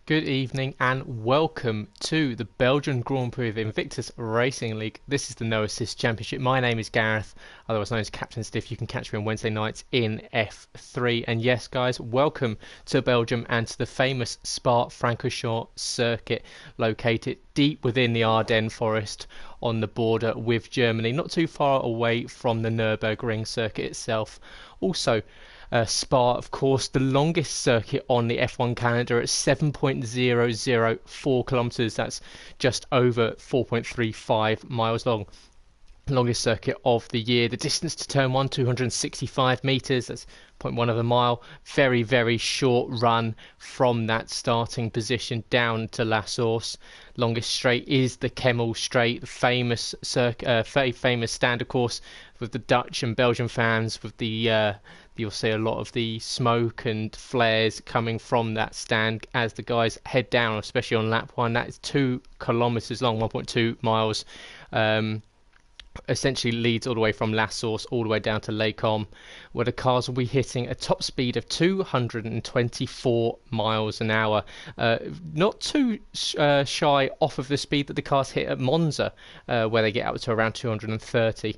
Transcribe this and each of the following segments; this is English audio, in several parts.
Good evening and welcome to the Belgian Grand Prix of Invictus Racing League. This is the No Assist Championship. My name is Gareth, otherwise known as Captain Stiff. You can catch me on Wednesday nights in F3. And yes, guys, welcome to Belgium and to the famous Spa-Francorchamps circuit, located deep within the Ardennes forest on the border with Germany, not too far away from the Nürburgring circuit itself. Also, Spa, of course, the longest circuit on the F1 calendar at 7.004 kilometers. That's just over 4.35 miles long. Longest circuit of the year. The distance to turn 1, 265 meters. That's 0.1 of a mile. Very, very short run from that starting position down to La Source. Longest straight is the Kemmel Straight, the famous very famous standard course with the Dutch and Belgian fans. With the you'll see a lot of the smoke and flares coming from that stand as the guys head down, especially on lap 1. That is 2 kilometers long, 1.2 miles. Essentially leads all the way from La Source all the way down to Les Combes, where the cars will be hitting a top speed of 224 miles an hour. Not too shy off of the speed that the cars hit at Monza, where they get up to around 230.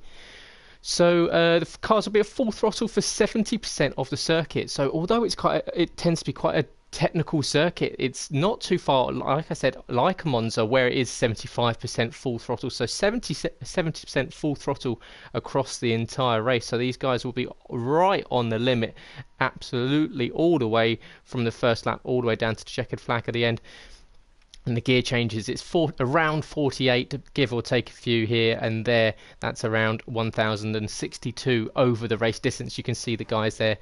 So the cars will be at full throttle for 70% of the circuit. So although it tends to be quite a technical circuit, it's not too far, like I said, like Monza, where it is 75% full throttle. So 70% full throttle across the entire race. So these guys will be right on the limit, absolutely all the way from the first lap all the way down to the checkered flag at the end. And the gear changes, it's around 48, give or take a few here and there. That's around 1062 over the race distance. You can see the guys there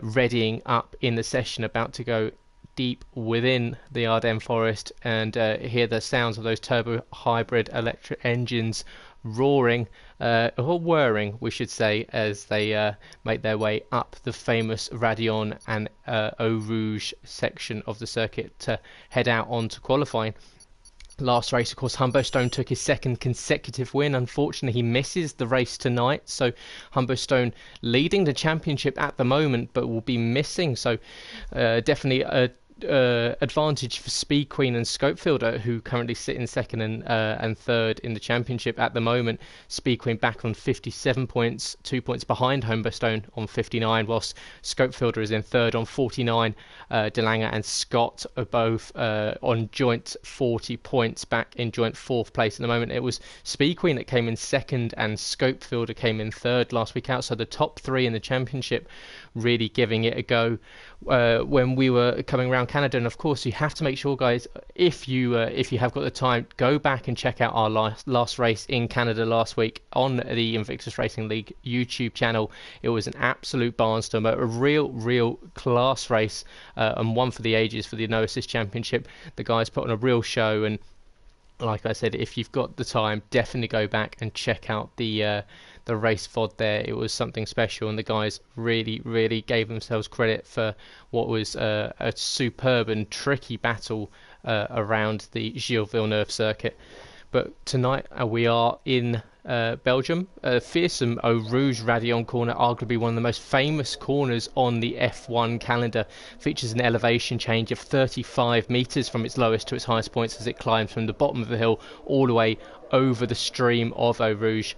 readying up in the session, about to go deep within the Ardennes forest, and hear the sounds of those turbo hybrid electric engines roaring, or whirring we should say, as they make their way up the famous Radion and Eau Rouge section of the circuit to head out onto qualifying. Last race, of course, Humbo Stone took his second consecutive win. Unfortunately, he misses the race tonight. So Humbo Stone leading the championship at the moment, but will be missing. So definitely a advantage for Speed Queen and Scopefielder, who currently sit in second and third in the championship at the moment. Speed Queen back on 57 points, 2 points behind Humberstone on 59, whilst Scopefielder is in third on 49. Delanger and Scott are both on joint 40 points, back in joint fourth place at the moment. It was Speed Queen that came in second and Scopefielder came in third last week out, so the top three in the championship really giving it a go when we were coming around Canada. And of course, you have to make sure, guys, if you have got the time, go back and check out our last race in Canada last week on the Invictus Racing League YouTube channel. It was an absolute barnstormer, a real class race, and one for the ages for the No Assist Championship. The guys put on a real show, and like I said, if you've got the time, definitely go back and check out the race VOD there. It was something special, and the guys really gave themselves credit for what was a superb and tricky battle around the Gilles Villeneuve circuit. But tonight we are in Belgium, a fearsome Eau Rouge Radion corner, arguably one of the most famous corners on the F1 calendar. Features an elevation change of 35 meters from its lowest to its highest points as it climbs from the bottom of the hill all the way over the stream of Eau Rouge.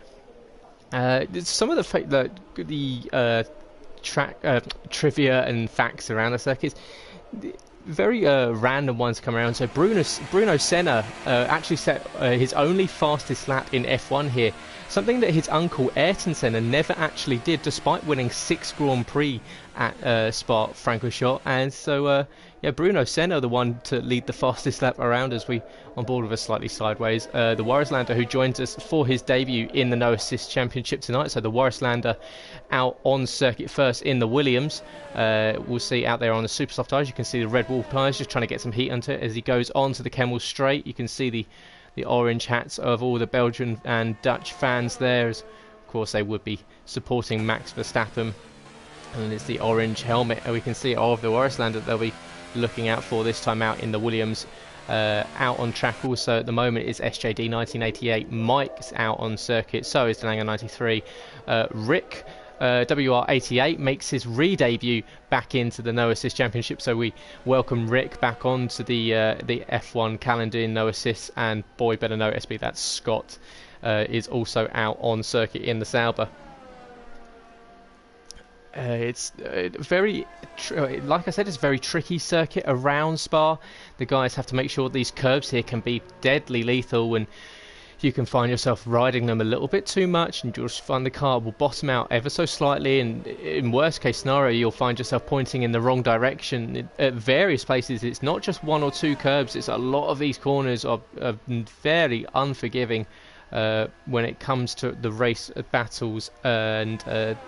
Some of the track trivia and facts around the circuit, very random ones come around. So Bruno Senna actually set his only fastest lap in F1 here, something that his uncle Ayrton Senna never actually did, despite winning 6 Grand Prix at Spa-Francorchamps. And so Bruno Senna, the one to lead the fastest lap around as we on board with us slightly sideways. The Warrislander, who joins us for his debut in the No Assist Championship tonight. So the Warrislander out on circuit first in the Williams. We'll see out there on the super soft tyres. You can see the red wall tyres just trying to get some heat onto it as he goes on to the Kemmel Straight. You can see the orange hats of all the Belgian and Dutch fans there, as of course they would be supporting Max Verstappen. And it's the orange helmet, and we can see of the Warrislander that they'll be looking out for this time out in the Williams. Out on track also at the moment is SJD 1988. Mike's out on circuit, so is Delanger 93. Rick WR88 makes his re-debut back into the No Assist Championship, so we welcome Rick back onto the F1 calendar in No Assists, and boy better know SB, that's Scott, is also out on circuit in the Sauber. It's very, like I said, it's a very tricky circuit around Spa. The guys have to make sure these curbs here can be deadly lethal, and you can find yourself riding them a little bit too much, and you'll just find the car will bottom out ever so slightly, and in worst case scenario you'll find yourself pointing in the wrong direction. At various places, it's not just one or two curbs, it's a lot of these corners are very unforgiving when it comes to the race battles and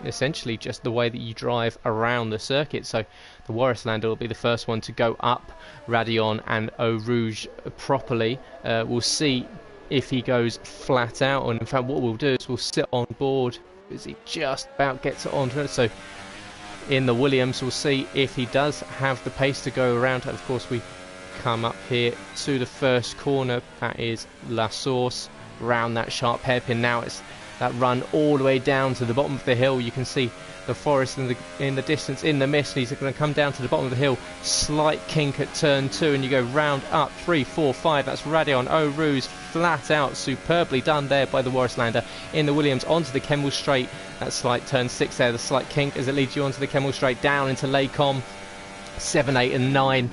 essentially just the way that you drive around the circuit. So the Warrislander will be the first one to go up Radion and Eau Rouge properly. We'll see if he goes flat out, and in fact what we'll do is we'll sit on board as he just about gets it onto it. So in the Williams we'll see if he does have the pace to go around. Of course we come up here to the first corner, that is La Source, round that sharp hairpin. Now it's that run all the way down to the bottom of the hill. You can see the forest in the distance in the mist, and he's going to come down to the bottom of the hill. Slight kink at turn 2, and you go round up 3, 4, 5. That's Radion Eau Rouge, flat out, superbly done there by the Warrislander. In the Williams onto the Kemmel Straight, that slight turn 6 there, the slight kink as it leads you onto the Kemmel Straight down into Lacom. 7, 8 and 9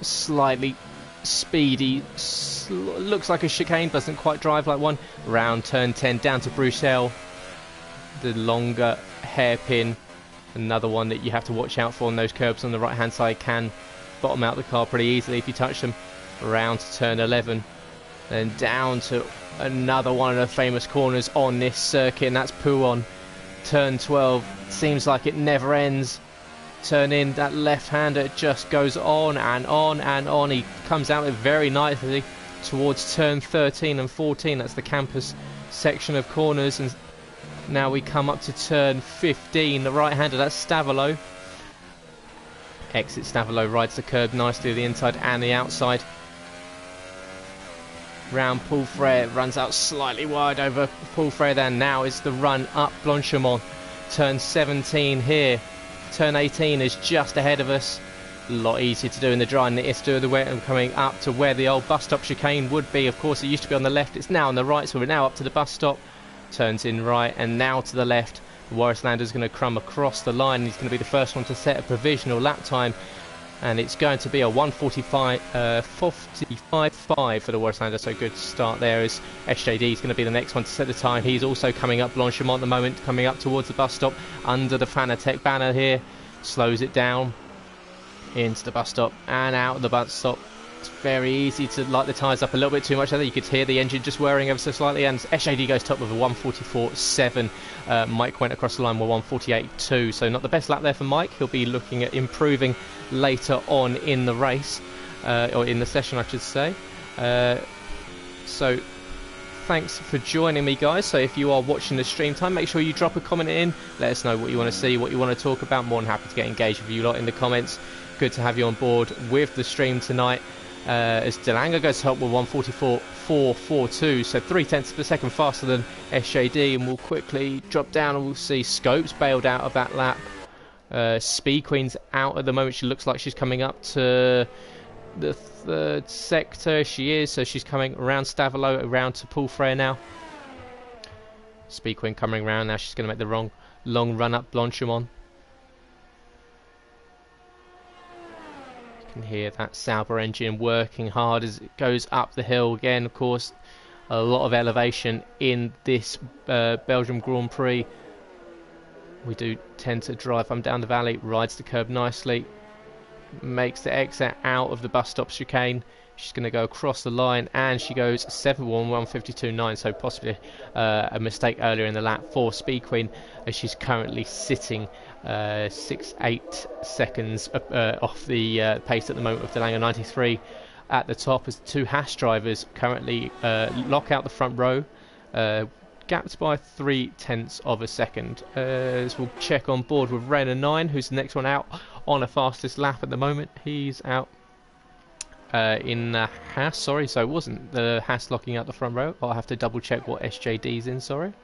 slightly speedy, looks like a chicane, doesn't quite drive like one. Round turn 10 down to Bruxelles, the longer hairpin, another one that you have to watch out for on those curbs on the right hand side, can bottom out the car pretty easily if you touch them. Around to turn 11, then down to another one of the famous corners on this circuit, and that's Pouon. Turn 12, seems like it never ends. Turn in, that left-hander just goes on and on and on. He comes out it very nicely towards turn 13 and 14. That's the campus section of corners, and now we come up to turn 15. The right-hander, that's Stavolo. Exit Stavolo, rides the curb nicely to the inside and the outside. Round Paul Frere, runs out slightly wide over Paul Frere there. Now is the run up Blanchimont. Turn 17 here. Turn 18 is just ahead of us. A lot easier to do in the dry, and it's to the way I'm coming up to where the old bus stop chicane would be. Of course, it used to be on the left, it's now on the right, so we're now up to the bus stop. Turns in right, and now to the left. The Warrislander's going to crumb across the line. He's going to be the first one to set a provisional lap time, and it's going to be a 1:45.5 for the Warrislander. So good start there, as SJD is going to be the next one to set the time. He's also coming up Blanchimont at the moment, coming up towards the bus stop under the Fanatec banner here. Slows it down into the bus stop and out of the bus stop. It's very easy to light the tyres up a little bit too much there. You could hear the engine just whirring ever so slightly, and SJD goes top with a 1:44.7. Mike went across the line with 1:48.2, so not the best lap there for Mike. He'll be looking at improving later on in the race, or in the session I should say. So thanks for joining me, guys. So if you are watching the stream time, make sure you drop a comment in, let us know what you want to see, what you want to talk about. More than happy to get engaged with you lot in the comments. Good to have you on board with the stream tonight. As Delanga goes to help with 1:44.442, so 0.3 of a second faster than SJD, and we'll quickly drop down and we'll see Scopes bailed out of that lap. Speed Queen's out at the moment. She looks like she's coming up to the third sector. She is, so she's coming around Stavolo, around to Paul Frere now. Speed Queen coming around now. She's going to make the long run up Blanchimont. You can hear that Sauber engine working hard as it goes up the hill again. Of course, a lot of elevation in this Belgium Grand Prix. We do tend to drive down the valley, rides the curb nicely, makes the exit out of the bus stop chicane. She's going to go across the line, and she goes 7:1:52.9, so possibly a mistake earlier in the lap for Speed Queen, as she's currently sitting 6-8 seconds off the pace at the moment of Delanga 93 at the top, as the two Haas drivers currently lock out the front row, gapped by 0.3 of a second. As we'll check on board with Renner 9, who's the next one out on a fastest lap at the moment. He's out in Haas, sorry, so it wasn't the Haas locking out the front row. I'll have to double check what SJD's in, sorry.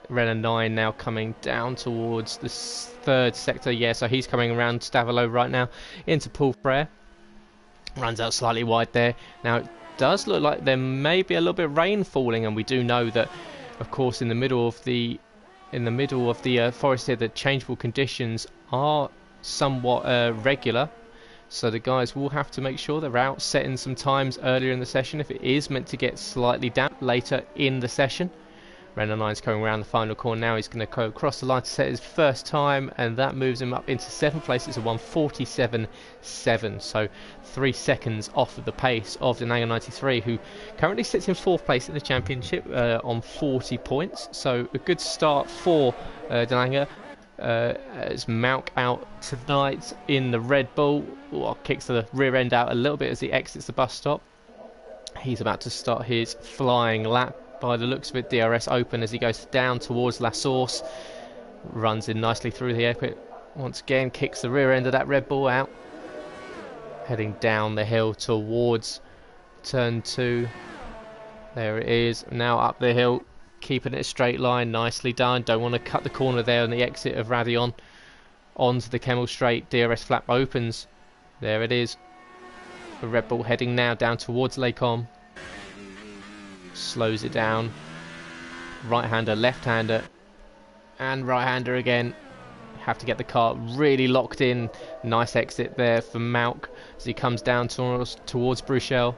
Renner 9 now coming down towards the third sector. Yeah, so he's coming around Stavelo right now into Paul Frere. Runs out slightly wide there. Now it does look like there may be a little bit of rain falling, and we do know that, of course, in the middle of the forest here, the changeable conditions are somewhat regular. So the guys will have to make sure they're out setting some times earlier in the session if it is meant to get slightly damp later in the session. Renner 9's coming around the final corner now. He's going to go across the line to set his first time, and that moves him up into 7th place. It's a 1:47.7, so 3 seconds off of the pace of Denanga 93, who currently sits in 4th place in the championship on 40 points. So a good start for Denanga. As Malk out tonight in the Red Bull. Kicks the rear end out a little bit as he exits the bus stop. He's about to start his flying lap. By the looks of it, DRS open as he goes down towards La Source. Runs in nicely through the airport. Once again, kicks the rear end of that Red Bull out. Heading down the hill towards turn 2. There it is. Now up the hill. Keeping it a straight line. Nicely done. Don't want to cut the corner there on the exit of Radion. Onto the Kemmel Straight. DRS flap opens. There it is. The Red Bull heading now down towards Lacom. Slows it down. Right-hander, left-hander, and right-hander again. Have to get the car really locked in. Nice exit there for Malk as he comes down towards Bruchel.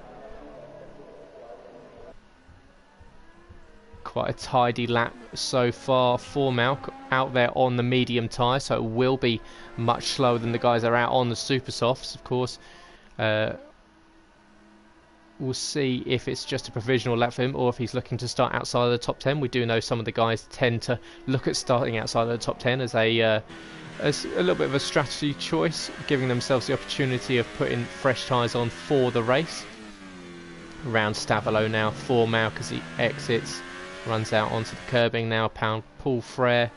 Quite a tidy lap so far for Malk out there on the medium tyre, so it will be much slower than the guys that are out on the super softs, of course. We'll see if it's just a provisional lap for him or if he's looking to start outside of the top 10. We do know some of the guys tend to look at starting outside of the top 10 as a little bit of a strategy choice, giving themselves the opportunity of putting fresh tyres on for the race. Around Stavelo now for Malk as he exits, runs out onto the curbing now. Paul Frere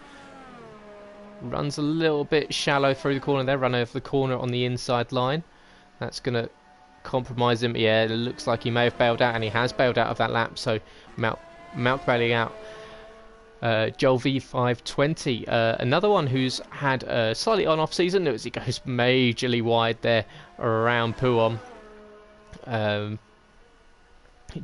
runs a little bit shallow through the corner there, run over the corner on the inside line. That's going to compromise him. Yeah, it looks like he may have bailed out, and he has bailed out of that lap. So Malk bailing out. Joel V520, another one who's had a slightly on-off season as he goes majorly wide there around Pouhon.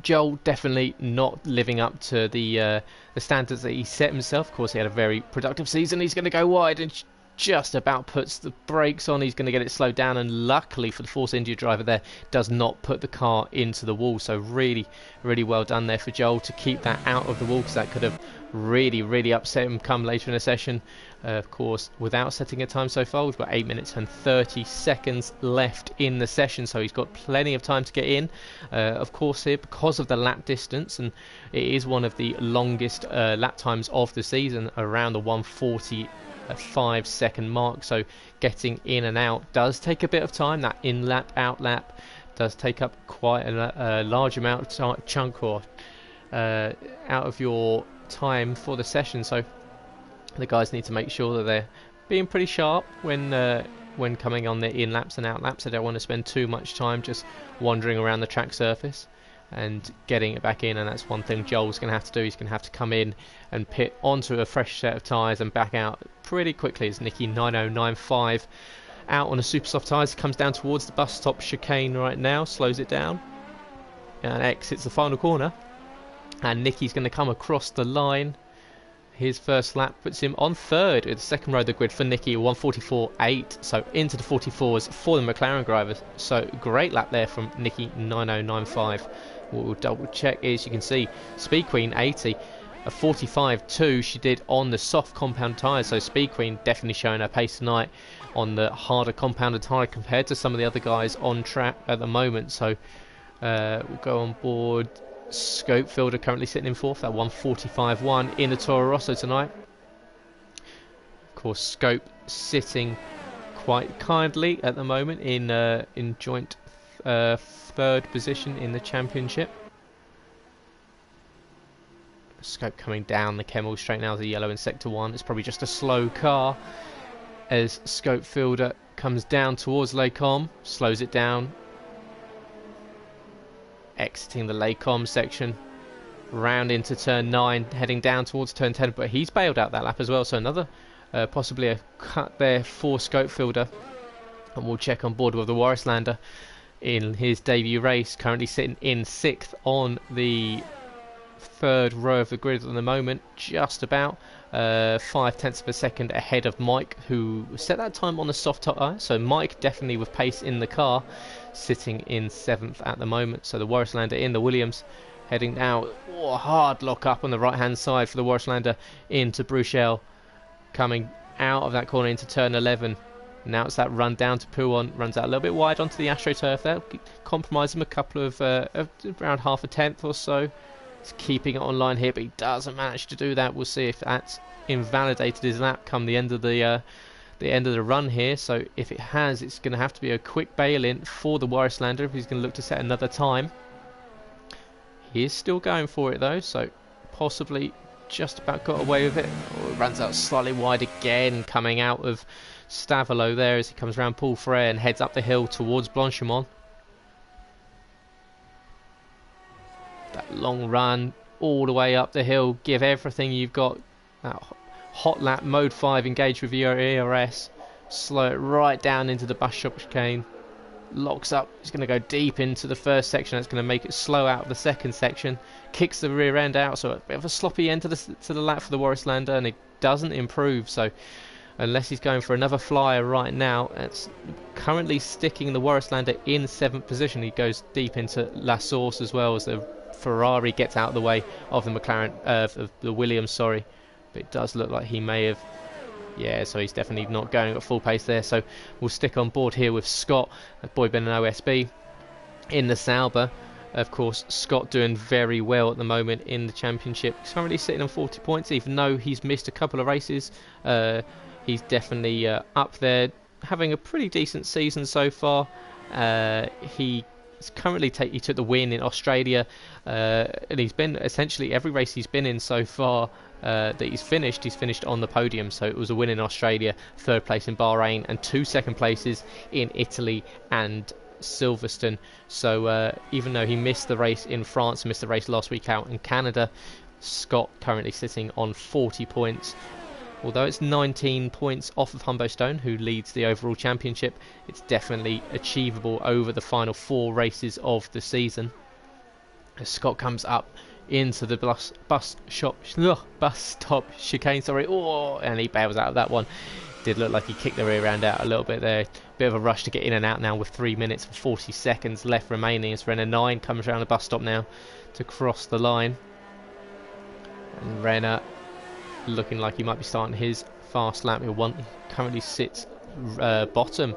Joel definitely not living up to the standards that he set himself. Of course, he had a very productive season. He's going to go wide and just about puts the brakes on. He's going to get it slowed down, and luckily for the Force India driver there, does not put the car into the wall. So really well done there for Joel to keep that out of the wall, because that could have really upset him come later in the session. Of course, without setting a time so far, we've got 8 minutes and 30 seconds left in the session, so he's got plenty of time to get in. Of course here, because of the lap distance, and it is one of the longest lap times of the season, around the 1:45 second mark, so getting in and out does take a bit of time. That in lap out lap does take up quite a large amount of chunk or out of your time for the session, so the guys need to make sure that they're being pretty sharp when coming on their in laps and out laps. They don't want to spend too much time just wandering around the track surface and getting it back in, and that's one thing Joel's going to have to do. He's going to have to come in and pit onto a fresh set of tyres and back out pretty quickly. As Nicky 9095 out on the super soft tyres, comes down towards the bus stop chicane right now, slows it down and exits the final corner, and Nicky's going to come across the line. His first lap puts him on third at the second row of the grid for Nicky, 1:44.8, so into the 44s for the McLaren drivers. So great lap there from Nicky 9095. What we'll double check is, you can see Speed Queen 80, a 45.2 she did on the soft compound tyres. So Speed Queen definitely showing her pace tonight on the harder compounded tyre compared to some of the other guys on track at the moment. So we'll go on board. Scopefield are currently sitting in fourth, that 1:45.1 in the Toro Rosso tonight. Of course, Scope sitting quite kindly at the moment in joint third position in the championship. Scope coming down the Kemmel straight now, the yellow in sector 1. It's probably just a slow car as Scopefielder comes down towards Lacom, slows it down, exiting the Lacom section. round into turn 9, heading down towards turn 10, but he's bailed out that lap as well, so another possibly a cut there for Scopefielder. And we'll check on board with the Warislander in his debut race, currently sitting in 6th on the 3rd row of the grid at the moment, just about 0.5 of a second ahead of Mike, who set that time on the soft tyre. So Mike definitely with pace in the car, sitting in 7th at the moment. So the Warislander in the Williams heading now, hard lock up on the right hand side for the Warislander into Bruchel, coming out of that corner into turn 11. Now it's that run down to Pouon, runs out a little bit wide onto the AstroTurf there, compromise him a couple of around half a tenth or so. He's keeping it online here, but he doesn't manage to do that. We'll see if that's invalidated his lap come the end of the run here. So if it has, it's going to have to be a quick bail-in for the Warislander if he's going to look to set another time. He is still going for it though, so possibly just about got away with it. Oh, it runs out slightly wide again, coming out of Stavolo there as he comes around Paul Frere and heads up the hill towards Blanchimont. That long run all the way up the hill, give everything you've got. That hot lap, mode 5, engage with your ERS, slow it right down into the bus shop chicane, locks up, it's going to go deep into the first section, that's going to make it slow out of the second section, kicks the rear end out, so a bit of a sloppy end to the lap for the Warislander, and it doesn't improve. So unless he's going for another flyer right now, it's currently sticking the Warislander in 7th position. He goes deep into La Source as well as the Ferrari gets out of the way of the McLaren, of the Williams, sorry. But it does look like he may have, yeah, so he's definitely not going at full pace there. So we'll stick on board here with Scott at Boyben and OSB in the Sauber. Of course, Scott doing very well at the moment in the championship. He's currently sitting on 40 points, even though he's missed a couple of races. He's definitely up there, having a pretty decent season so far. He took the win in Australia, and he's been essentially every race he's been in so far that he's finished on the podium. So it was a win in Australia, 3rd place in Bahrain, and 2 second places in Italy and Silverstone. So even though he missed the race in France, missed the race last week out in Canada, Scott currently sitting on 40 points. Although it's 19 points off of Humbo Stone, who leads the overall championship, it's definitely achievable over the final 4 races of the season. As Scott comes up into the bus stop chicane, and he bails out of that one. Did look like he kicked the rear end out a little bit there. Bit of a rush to get in and out now with 3 minutes and 40 seconds left remaining as Renner 9 comes around the bus stop now to cross the line. And Renner looking like he might be starting his fast lap. He currently sits bottom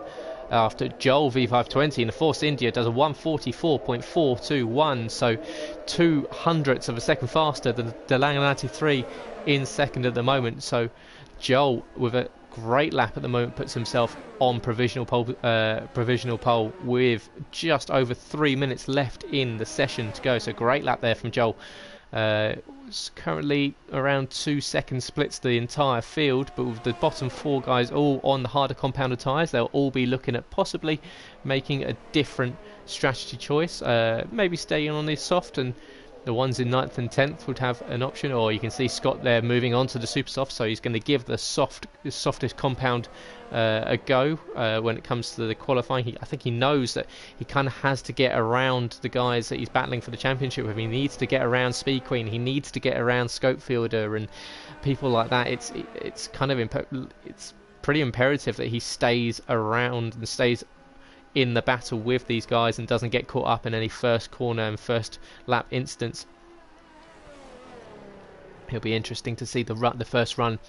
after Joel V520 in the Force India does a 144.421, so 0.02 of a second faster than the Lange 3 in second at the moment. So Joel with a great lap at the moment puts himself on provisional pole with just over 3 minutes left in the session to go. So great lap there from Joel. It's currently around 2 second splits the entire field, but with the bottom 4 guys all on the harder compounded tyres, they'll all be looking at possibly making a different strategy choice, maybe staying on the soft, and the ones in 9th and 10th would have an option. Or you can see Scott there moving on to the super soft, so he's going to give the softest compound a go when it comes to the qualifying. I think he knows that he kind of has to get around the guys that he's battling for the championship with. He needs to get around Speed Queen, he needs to get around Scopefielder and people like that. It's kind of it's pretty imperative that he stays around and stays in the battle with these guys and doesn't get caught up in any first corner and first lap instance. It'll be interesting to see the first run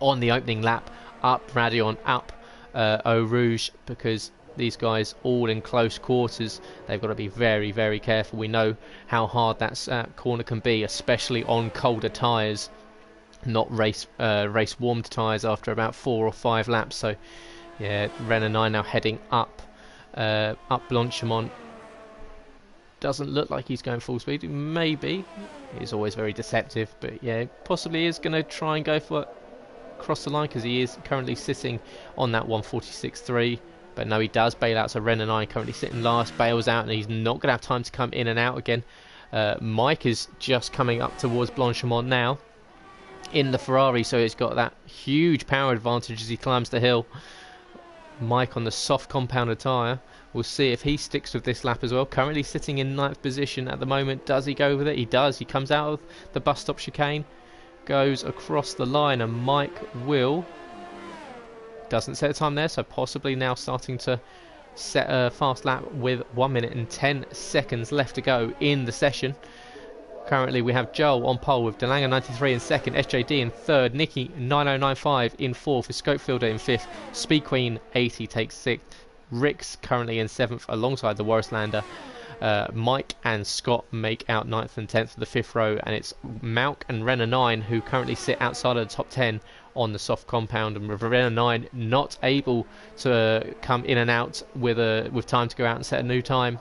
on the opening lap, up Radion, up Eau Rouge, because these guys all in close quarters. They've got to be very, very careful. We know how hard that corner can be, especially on colder tyres, not race warmed tyres after about 4 or 5 laps. So yeah, Renault 9 now heading up Blanchimont. Doesn't look like he's going full speed. Maybe. He's always very deceptive, but yeah, possibly is going to try and go for across the line, because he is currently sitting on that 146.3. But no, he does bail out. So Renault 9 currently sitting last, bails out, and he's not going to have time to come in and out again. Mike is just coming up towards Blanchimont now in the Ferrari, so he's got that huge power advantage as he climbs the hill. Mike on the soft compounded tyre. We'll see if he sticks with this lap as well. Currently sitting in 9th position at the moment. Does he go with it? He does. He comes out of the bus stop chicane, goes across the line, and Mike will... doesn't set a time there, so possibly now starting to set a fast lap with 1 minute and 10 seconds left to go in the session. Currently we have Joel on pole with Delanga 93 in second, SJD in third, Nikki 9095 in fourth, with Scopefielder in fifth, Speed Queen 80 takes sixth, Rick's currently in seventh alongside the Warislander. Mike and Scott make out 9th and 10th for the fifth row, and it's Malk and Renner 9 who currently sit outside of the top 10 on the soft compound, and with Renner 9 not able to come in and out with time to go out and set a new time.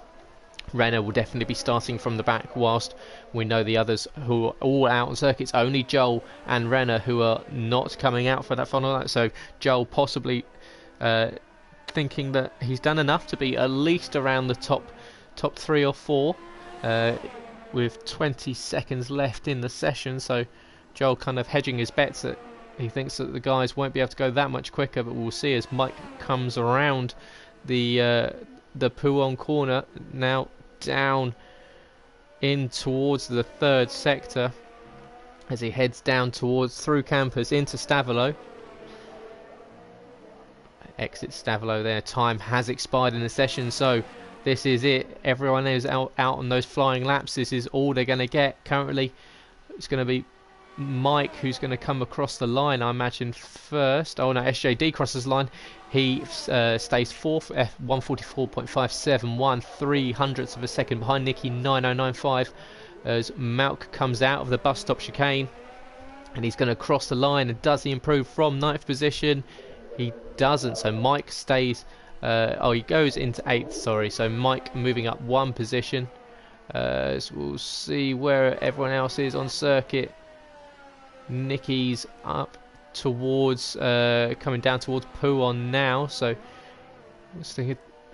Renner will definitely be starting from the back, whilst we know the others who are all out on circuits, only Joel and Renner who are not coming out for that final lap. So Joel possibly thinking that he's done enough to be at least around the top 3 or 4 with 20 seconds left in the session. So Joel kind of hedging his bets that he thinks that the guys won't be able to go that much quicker, but we'll see as Mike comes around the Pouon corner now, down in towards the third sector as he heads down towards through campus into Stavelot. Exit Stavelot there. Time has expired in the session, so this is it. Everyone is out on those flying laps. This is all they're going to get. Currently it's going to be Mike who's going to come across the line, I imagine, first. Oh no, SJD crosses the line. He stays fourth, 144.571, 300ths of a second behind Nicky 9095 as Malk comes out of the bus stop chicane, and he's going to cross the line. And does he improve from 9th position? He doesn't, so Mike stays he goes into 8th, sorry, so Mike moving up 1 position. So we'll see where everyone else is on circuit. Nicky's up towards coming down towards Pouon now, so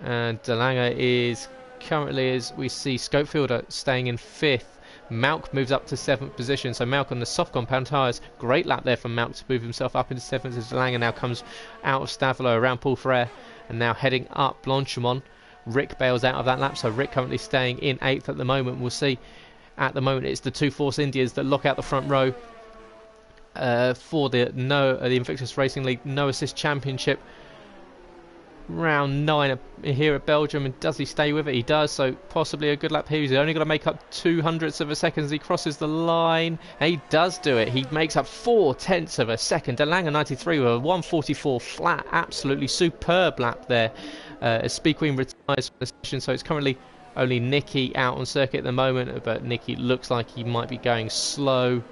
and Delanga is currently, as we see, Scopefielder staying in 5th. Malk moves up to 7th position, so Malk on the soft compound tyres. Great lap there from Malk to move himself up into 7th as Delanga now comes out of Stavelot around Paul Ferrer and now heading up Blanchimont. Rick bails out of that lap, so Rick currently staying in 8th at the moment. We'll see. At the moment it's the two Force Indias that lock out the front row for the Invictus Racing League No Assist Championship. Round 9 here at Belgium, and does he stay with it? He does, so possibly a good lap here. He's only got to make up 200ths of a second as he crosses the line, and he does do it. He makes up 4/10ths of a second. Delanga 93 with a 144 flat, absolutely superb lap there as Speed Queen retires from the session. So it's currently only Nicky out on circuit at the moment, but Nicky looks like he might be going slow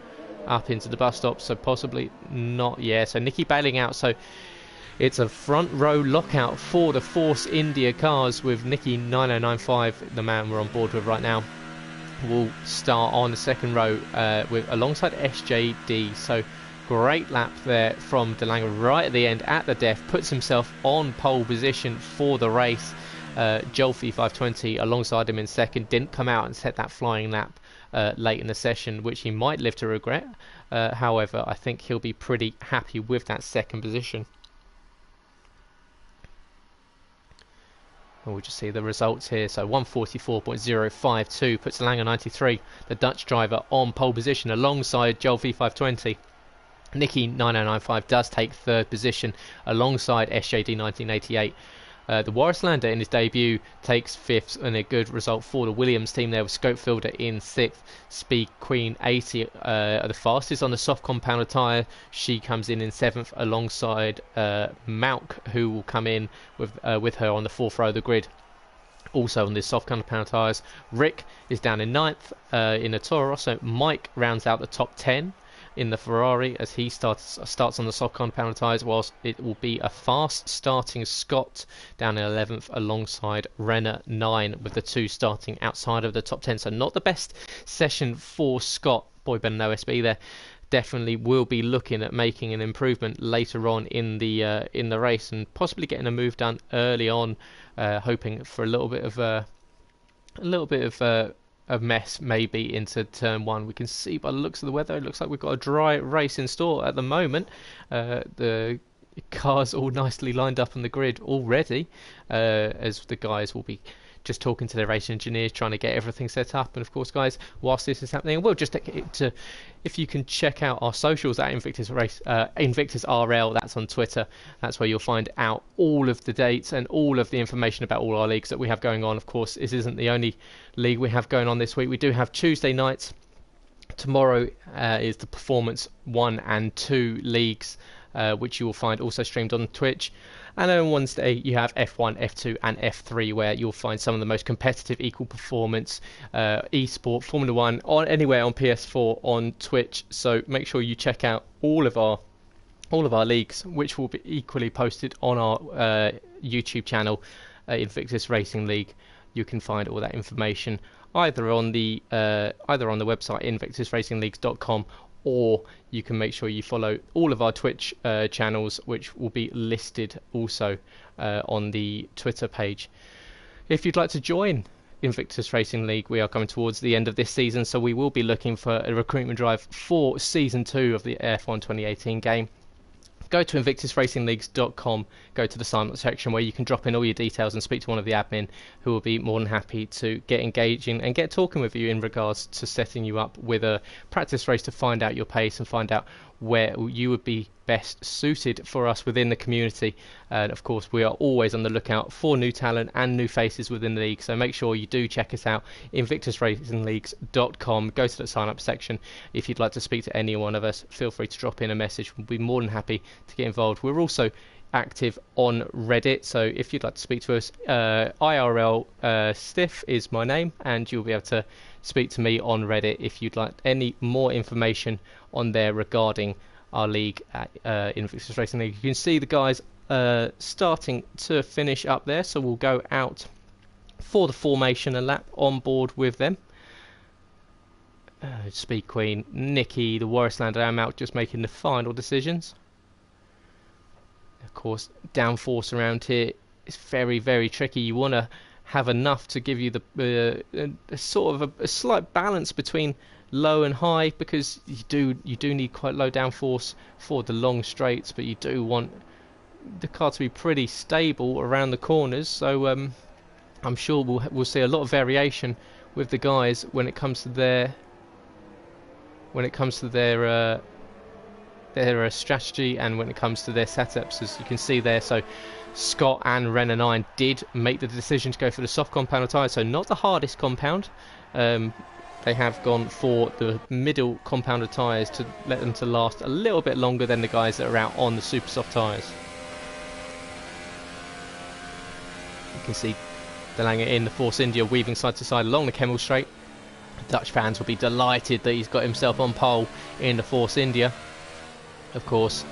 up into the bus stop, so possibly not. Yeah, so Nicky bailing out, so it's a front row lockout for the Force India cars, with Nicky 9095, the man we're on board with right now, will start on the second row with alongside SJD. So great lap there from Delanga right at the end at the death, puts himself on pole position for the race. Jolfi 520 alongside him in second, didn't come out and set that flying lap late in the session, which he might live to regret. However, I think he'll be pretty happy with that second position. We'll just see the results here. So 144.052 puts Delanga 93, the Dutch driver, on pole position alongside Joel V520. Nicky 9095 does take 3rd position alongside SJD 1988. The Warislander in his debut takes 5th, and a good result for the Williams team there, with Scopefielder in 6th. Speed Queen 80 the fastest on the soft compounded tyre. She comes in 7th alongside Malk, who will come in with her on the 4th row of the grid, also on the soft compound tyres. Rick is down in 9th in a Toro Rosso. Mike rounds out the top 10 in the Ferrari as he starts on the soft compound tyres, whilst it will be a fast starting Scott down in 11th alongside Renner 9, with the 2 starting outside of the top 10. So not the best session for Scott. Boy, Ben and OSB there definitely will be looking at making an improvement later on in the race, and possibly getting a move done early on, hoping for a little bit of a mess maybe into turn one. We can see by the looks of the weather, it looks like we've got a dry race in store at the moment. The cars all nicely lined up on the grid already, as the guys will be just talking to their race engineers, trying to get everything set up. And of course, guys, whilst this is happening, we'll just take it to, if you can check out our socials at Invictus RL, that's on Twitter. That's where you'll find out all of the dates and all of the information about all our leagues that we have going on. Of course, this isn't the only league we have going on this week. We do have Tuesday nights. Tomorrow is the Performance 1 and 2 leagues, which you will find also streamed on Twitch. And then on Wednesday you have F1, F2 and F3, where you'll find some of the most competitive equal performance esport Formula 1 on anywhere on PS4 on Twitch. So make sure you check out all of our leagues, which will be equally posted on our YouTube channel, Invictus Racing League. You can find all that information either on the website invictusracingleagues.com, or you can make sure you follow all of our Twitch channels, which will be listed also on the Twitter page. If you'd like to join Invictus Racing League, we are coming towards the end of this season, so we will be looking for a recruitment drive for Season 2 of the F1 2018 game. Go to invictusracingleagues.com, go to the sign up section where you can drop in all your details and speak to one of the admin, who will be more than happy to get engaging and get talking with you in regards to setting you up with a practice race to find out your pace and find out where you would be best suited for us within the community. And of course, we are always on the lookout for new talent and new faces within the league, so make sure you do check us out, invictusracingleagues.com. Go to the sign up section. If you'd like to speak to any one of us, feel free to drop in a message. We'll be more than happy to get involved. We're also active on Reddit, so if you'd like to speak to us, IRL Stiff is my name, and you'll be able to speak to me on Reddit if you'd like any more information on there regarding our league at Invictus Racing League. You can see the guys starting to finish up there, so we'll go out for the formation, a lap on board with them. Speed Queen, Nikki, the Warrislander, I'm out just making the final decisions. Of course, downforce around here is very, very tricky. You want to have enough to give you the sort of a slight balance between low and high, because you do need quite low downforce for the long straights, but you do want the car to be pretty stable around the corners. So I'm sure we'll see a lot of variation with the guys when it comes to their strategy and when it comes to their setups, as you can see there. So Scott and Ren and 9 did make the decision to go for the soft compound of tyres, so not the hardest compound. They have gone for the middle compound of tyres to let them to last a little bit longer than the guys that are out on the super soft tyres. You can see Delanger in the Force India weaving side to side along the Kemmel Straight. Dutch fans will be delighted that he's got himself on pole in the Force India. Of course,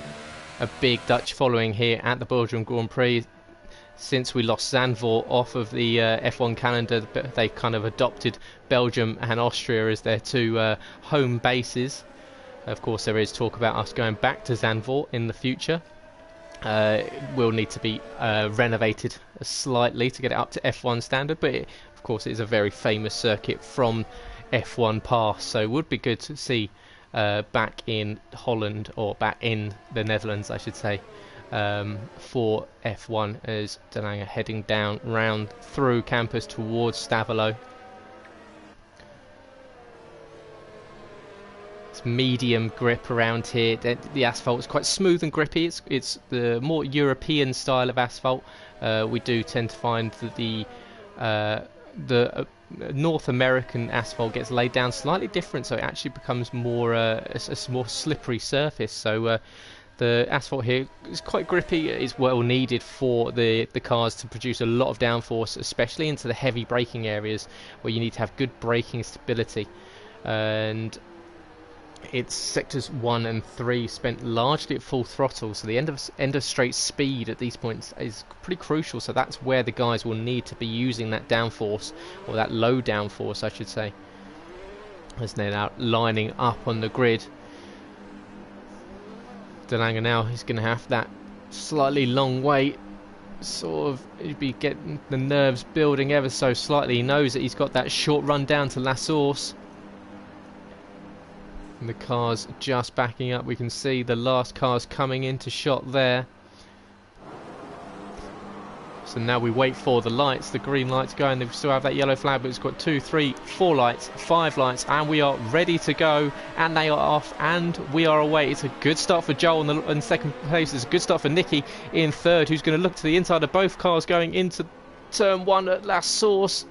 a big Dutch following here at the Belgian Grand Prix. Since we lost Zandvoort off of the F1 calendar, they kind of adopted Belgium and Austria as their two home bases. Of course, there is talk about us going back to Zandvoort in the future. Will need to be renovated slightly to get it up to F1 standard, but of course it is a very famous circuit from F1 past, so it would be good to see back in Holland, or back in the Netherlands I should say, for F1, as Delanger heading down round through campus towards Stavelot. It's medium grip around here. The asphalt is quite smooth and grippy. It's the more European style of asphalt. We do tend to find that the North American asphalt gets laid down slightly different, so it actually becomes more a more slippery surface. So the asphalt here is quite grippy. It's well needed for the cars to produce a lot of downforce, especially into the heavy braking areas where you need to have good braking stability. And it's sectors 1 and 3 spent largely at full throttle, so the end of straight speed at these points is pretty crucial. So that's where the guys will need to be using that downforce, or that low downforce I should say, as they're now lining up on the grid. Delanger now is going to have that slightly long wait sort of, he'd be getting the nerves building ever so slightly. He knows that he's got that short run down to La Source. And the car's just backing up. We can see the last car's coming into shot there. So now we wait for the lights, the green lights going. They still have that yellow flag, but it's got 2, 3, 4 lights, 5 lights, and we are ready to go. And they are off, and we are away. It's a good start for Joel in second place. It's a good start for Nicky in third, who's going to look to the inside of both cars going into turn 1 at La Source.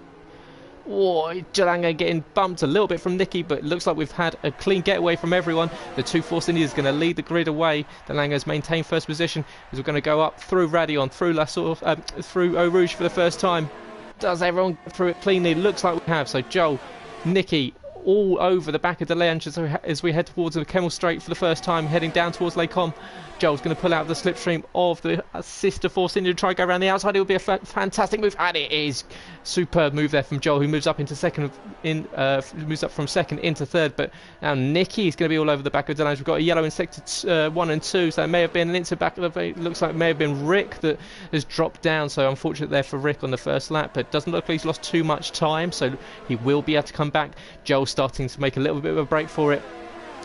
Oh, Jalanga getting bumped a little bit from Nicky, but it looks like we've had a clean getaway from everyone. The 2 Force Indians going to lead the grid away. Jalanga's maintained first position as we're going to go up through Radion, through La Source, through Eau Rouge for the first time. Does everyone get through it cleanly? Looks like we have. So Joel, Nicky, all over the back of the Lange as we head towards the Kemmel Straight for the first time, heading down towards Les Combes. Joel's going to pull out the slipstream of the sister Force India to try and go around the outside. It would be a fantastic move, and it is superb move there from Joel, who moves up into second, moves up from second into third. But now Nicky is going to be all over the back of the Lange. We've got a yellow in sector 1 and 2, so it may have been into back of the. It looks like it may have been Rick that has dropped down. So unfortunate there for Rick on the first lap, but doesn't look like he's lost too much time, so he will be able to come back. Joel's starting to make a little bit of a break for it.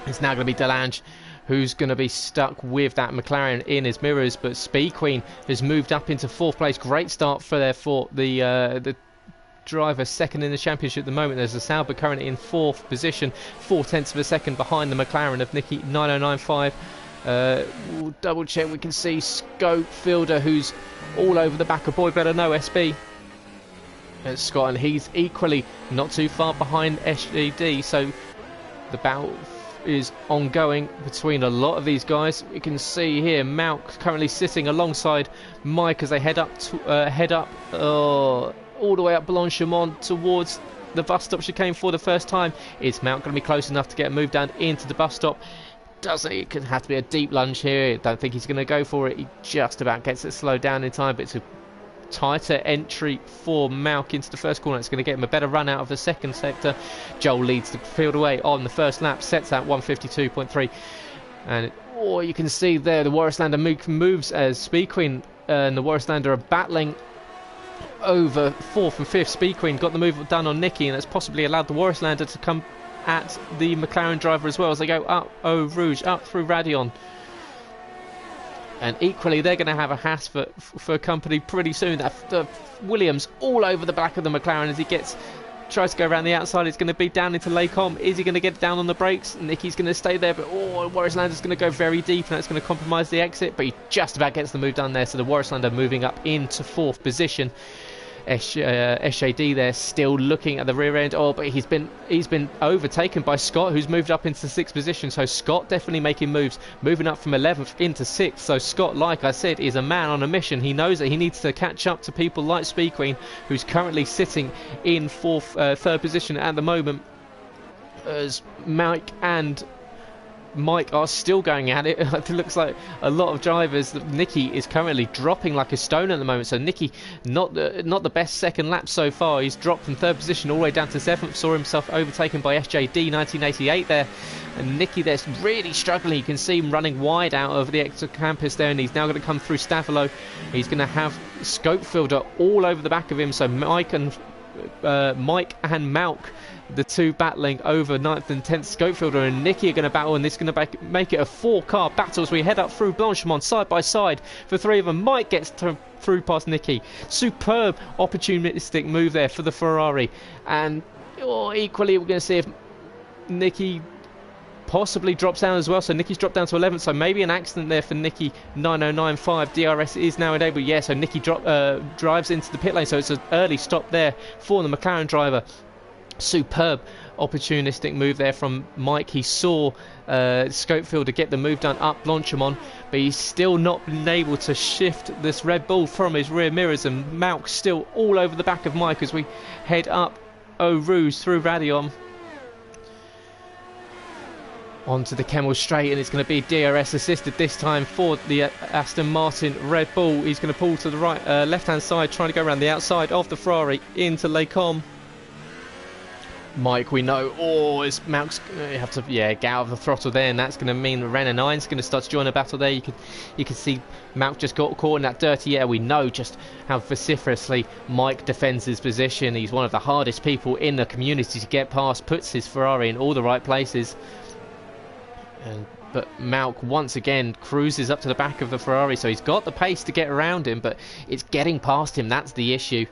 It's now going to be Delange who's going to be stuck with that McLaren in his mirrors, but Speed Queen has moved up into 4th place. Great start for the driver second in the championship at the moment. There's a Sauber currently in 4th position, 4/10 of a second behind the McLaren of Nicky 9095. We'll double check. We can see Scope Fielder, who's all over the back of Boy Better Know SB. Scott, and he's equally not too far behind SGD, so the battle is ongoing between a lot of these guys. We can see here Malk currently sitting alongside Mike as they head up all the way up Blanchimont towards the bus stop chicane for the first time. Is Malk going to be close enough to get a move down into the bus stop? Doesn't it? It could have to be a deep lunge here. I don't think he's going to go for it. He just about gets it slowed down in time, but it's a tighter entry for Malk into the first corner. It's going to get him a better run out of the second sector. Joel leads the field away on the first lap, sets at 152.3, and you can see there the Warislander moves as Speed Queen and the Warislander are battling over 4th and 5th. Speed Queen got the move done on Nicky, and that's possibly allowed the Warislander to come at the McLaren driver as well as they go up Eau Rouge, up through Radion. And equally, they're going to have a Haas for company pretty soon. The Williams all over the back of the McLaren as he tries to go around the outside. It's going to be down into Les Combes. Is he going to get down on the brakes? Nicky's going to stay there, but Warislander going to go very deep, and that's going to compromise the exit. But he just about gets the move done there. So the Warislander moving up into 4th position. SJD there still looking at the rear end. But he's been overtaken by Scott, who's moved up into 6th position. So Scott definitely making moves, moving up from 11th into 6th. So Scott, like I said, is a man on a mission. He knows that he needs to catch up to people like Speed Queen, who's currently sitting in 3rd position at the moment, as Mike and Mike are still going at it. It looks like a lot of drivers. Nicky is currently dropping like a stone at the moment, so Nicky not the best second lap so far. He's dropped from 3rd position all the way down to 7th, saw himself overtaken by SJD 1988 there, and Nicky there's really struggling. You can see him running wide out of the extra campus there, and he's now going to come through Stavilo. He's going to have Scope Fielder all over the back of him, so Mike and Malk, the two battling over 9th and 10th. Scopefielder and Nicky are going to battle, and this is going to make it a 4-car battle as we head up through Blanchimont side by side for 3 of them. Mike gets through past Nicky. Superb opportunistic move there for the Ferrari, and equally we're going to see if Nicky possibly drops down as well. So Nicky's dropped down to 11th, so maybe an accident there for Nicky 9095. DRS is now enabled. Yeah, so Nicky drives into the pit lane, so it's an early stop there for the McLaren driver. Superb opportunistic move there from Mike. He saw Scopefield to get the move done up Blanchimont, but he's still not been able to shift this Red Bull from his rear mirrors, and Malk still all over the back of Mike as we head up Eau Rouge through Radion onto the Kemmel Straight, and it's going to be DRS assisted this time for the Aston Martin Red Bull. He's going to pull to the right, left hand side, trying to go around the outside of the Ferrari into Les Combes. Mike, we know, is Malk's you have to get out of the throttle there, and that's going to mean that Renner 9's going to start to join the battle there. You can see Malk just got caught in that dirty air. We know just how vociferously Mike defends his position. He's one of the hardest people in the community to get past, puts his Ferrari in all the right places. But Malk once again cruises up to the back of the Ferrari, so he's got the pace to get around him, but it's getting past him. That's the issue.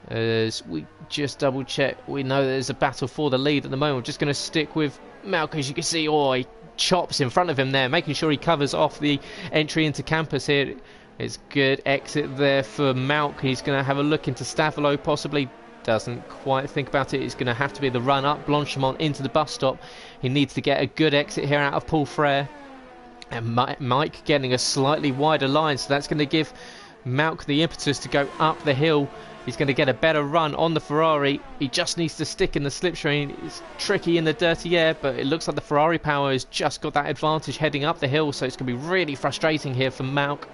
As we just double check, we know there's a battle for the lead at the moment. We're just going to stick with Malk. As you can see, he chops in front of him there, making sure he covers off the entry into campus here. It's good exit there for Malk. He's going to have a look into Stavolo, possibly. Doesn't quite think about it. It's going to have to be the run up Blanchimont into the bus stop. He needs to get a good exit here out of Paul Frere, and Mike getting a slightly wider line, so that's going to give Malk the impetus to go up the hill. He's going to get a better run on the Ferrari. He just needs to stick in the slipstream. It's tricky in the dirty air, but it looks like the Ferrari power has just got that advantage heading up the hill, so it's going to be really frustrating here for Malk.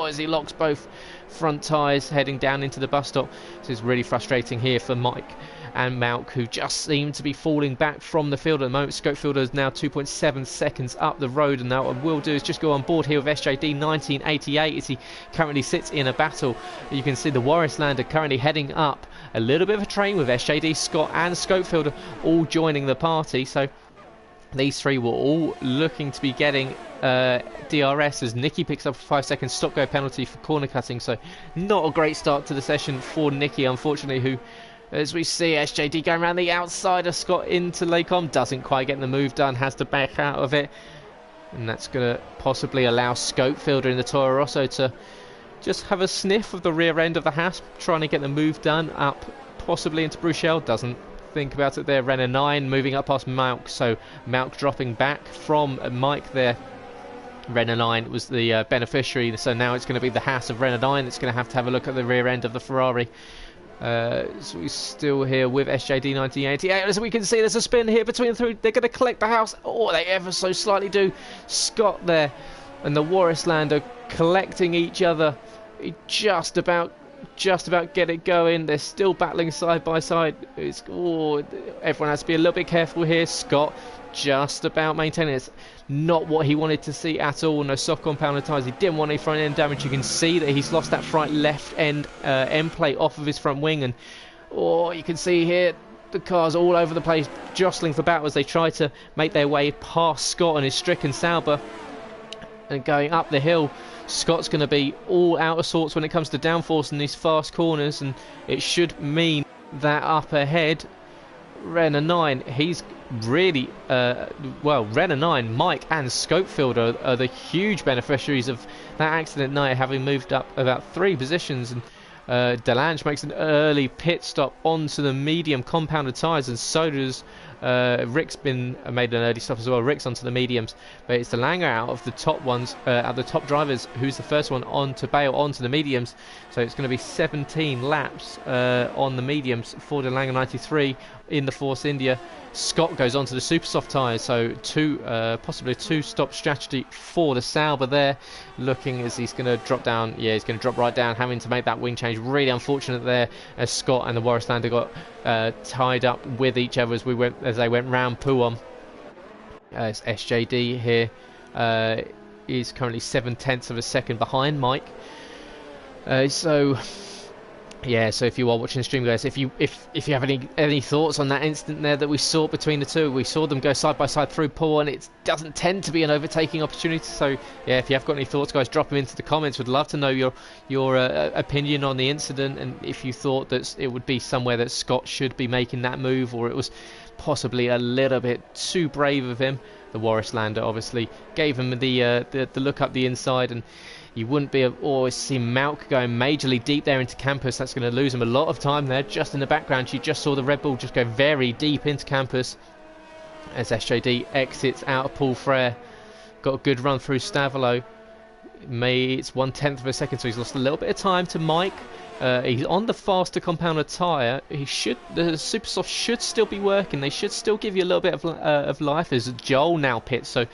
As he locks both front tyres heading down into the bus stop. So it's really frustrating here for Mike and Malk, who just seem to be falling back from the field at the moment. Scopefielder is now 2.7 seconds up the road, and now what we'll do is just go on board here with SJD 1988 as he currently sits in a battle. You can see the Warrislander currently heading up a little bit of a train with SJD, Scott and Scopefielder all joining the party. So these three were all looking to be getting DRS as Nicky picks up a 5-second stop-go penalty for corner cutting. So not a great start to the session for Nicky, unfortunately, who, as we see SJD going around the outside of Scott into Lacombe, doesn't quite get the move done, has to back out of it. And that's going to possibly allow Scopefielder in the Toro Rosso to just have a sniff of the rear end of the Haas, trying to get the move done up possibly into Bruchel. Doesn't think about it there. Renner 9 moving up past Malk, so Malk dropping back from Mike there. Renner 9 was the beneficiary, so now it's going to be the Haas of Renner 9 that's going to have a look at the rear end of the Ferrari. So we're still here with SJD 1988. As we can see, there's a spin here between the three. They're going to collect the house. They ever so slightly do. Scott there and the Warrislander collecting each other. Just about get it going. They're still battling side by side. Everyone has to be a little bit careful here. Scott just about maintaining it. It's not what he wanted to see at all. No soft compounded tyres. He didn't want any front end damage. You can see that he's lost that front left end end plate off of his front wing, and you can see here the cars all over the place jostling for battle as they try to make their way past Scott and his stricken Sauber. And going up the hill, Scott's going to be all out of sorts when it comes to downforce in these fast corners, and it should mean that up ahead, Renner 9, he's really, Renner 9, Mike and Scopefielder are the huge beneficiaries of that accident night, having moved up about 3 positions. And Delange makes an early pit stop onto the medium compounded tyres, and so does Rick's made an early stop as well. Rick's onto the mediums, but it's Delange out of the top ones, out the top drivers, who's the first one on to bail onto the mediums. So it's going to be 17 laps on the mediums for Delange 93 in the Force India. Scott goes on to the super soft tyres, so possibly a 2-stop strategy for the Sauber there, looking as he's going to drop down. He's going to drop right down, having to make that wing change. Really unfortunate there as Scott and the Warrislander got tied up with each other as they went round Pouhon. As SJD here is currently 0.7 of a second behind Mike. So if you are watching the stream, guys, if you have any thoughts on that instant there that we saw between the two, we saw them go side by side through Paul, and it doesn't tend to be an overtaking opportunity. So if you have got any thoughts, guys, drop them into the comments. Would love to know your opinion on the incident, and if you thought that it would be somewhere that Scott should be making that move, or it was possibly a little bit too brave of him. The Warrislander obviously gave him the look up the inside, and you wouldn't be always see Malk going majorly deep there into campus. That's going to lose him a lot of time there. Just in the background, you just saw the Red Bull just go very deep into campus as SJD exits out of Paul Frere. Got a good run through Stavolo. It's 1/10 of a second, so he's lost a little bit of time to Mike. He's on the faster compounded tyre. The Supersoft should still be working. They should still give you a little bit of life as Joel now pits. So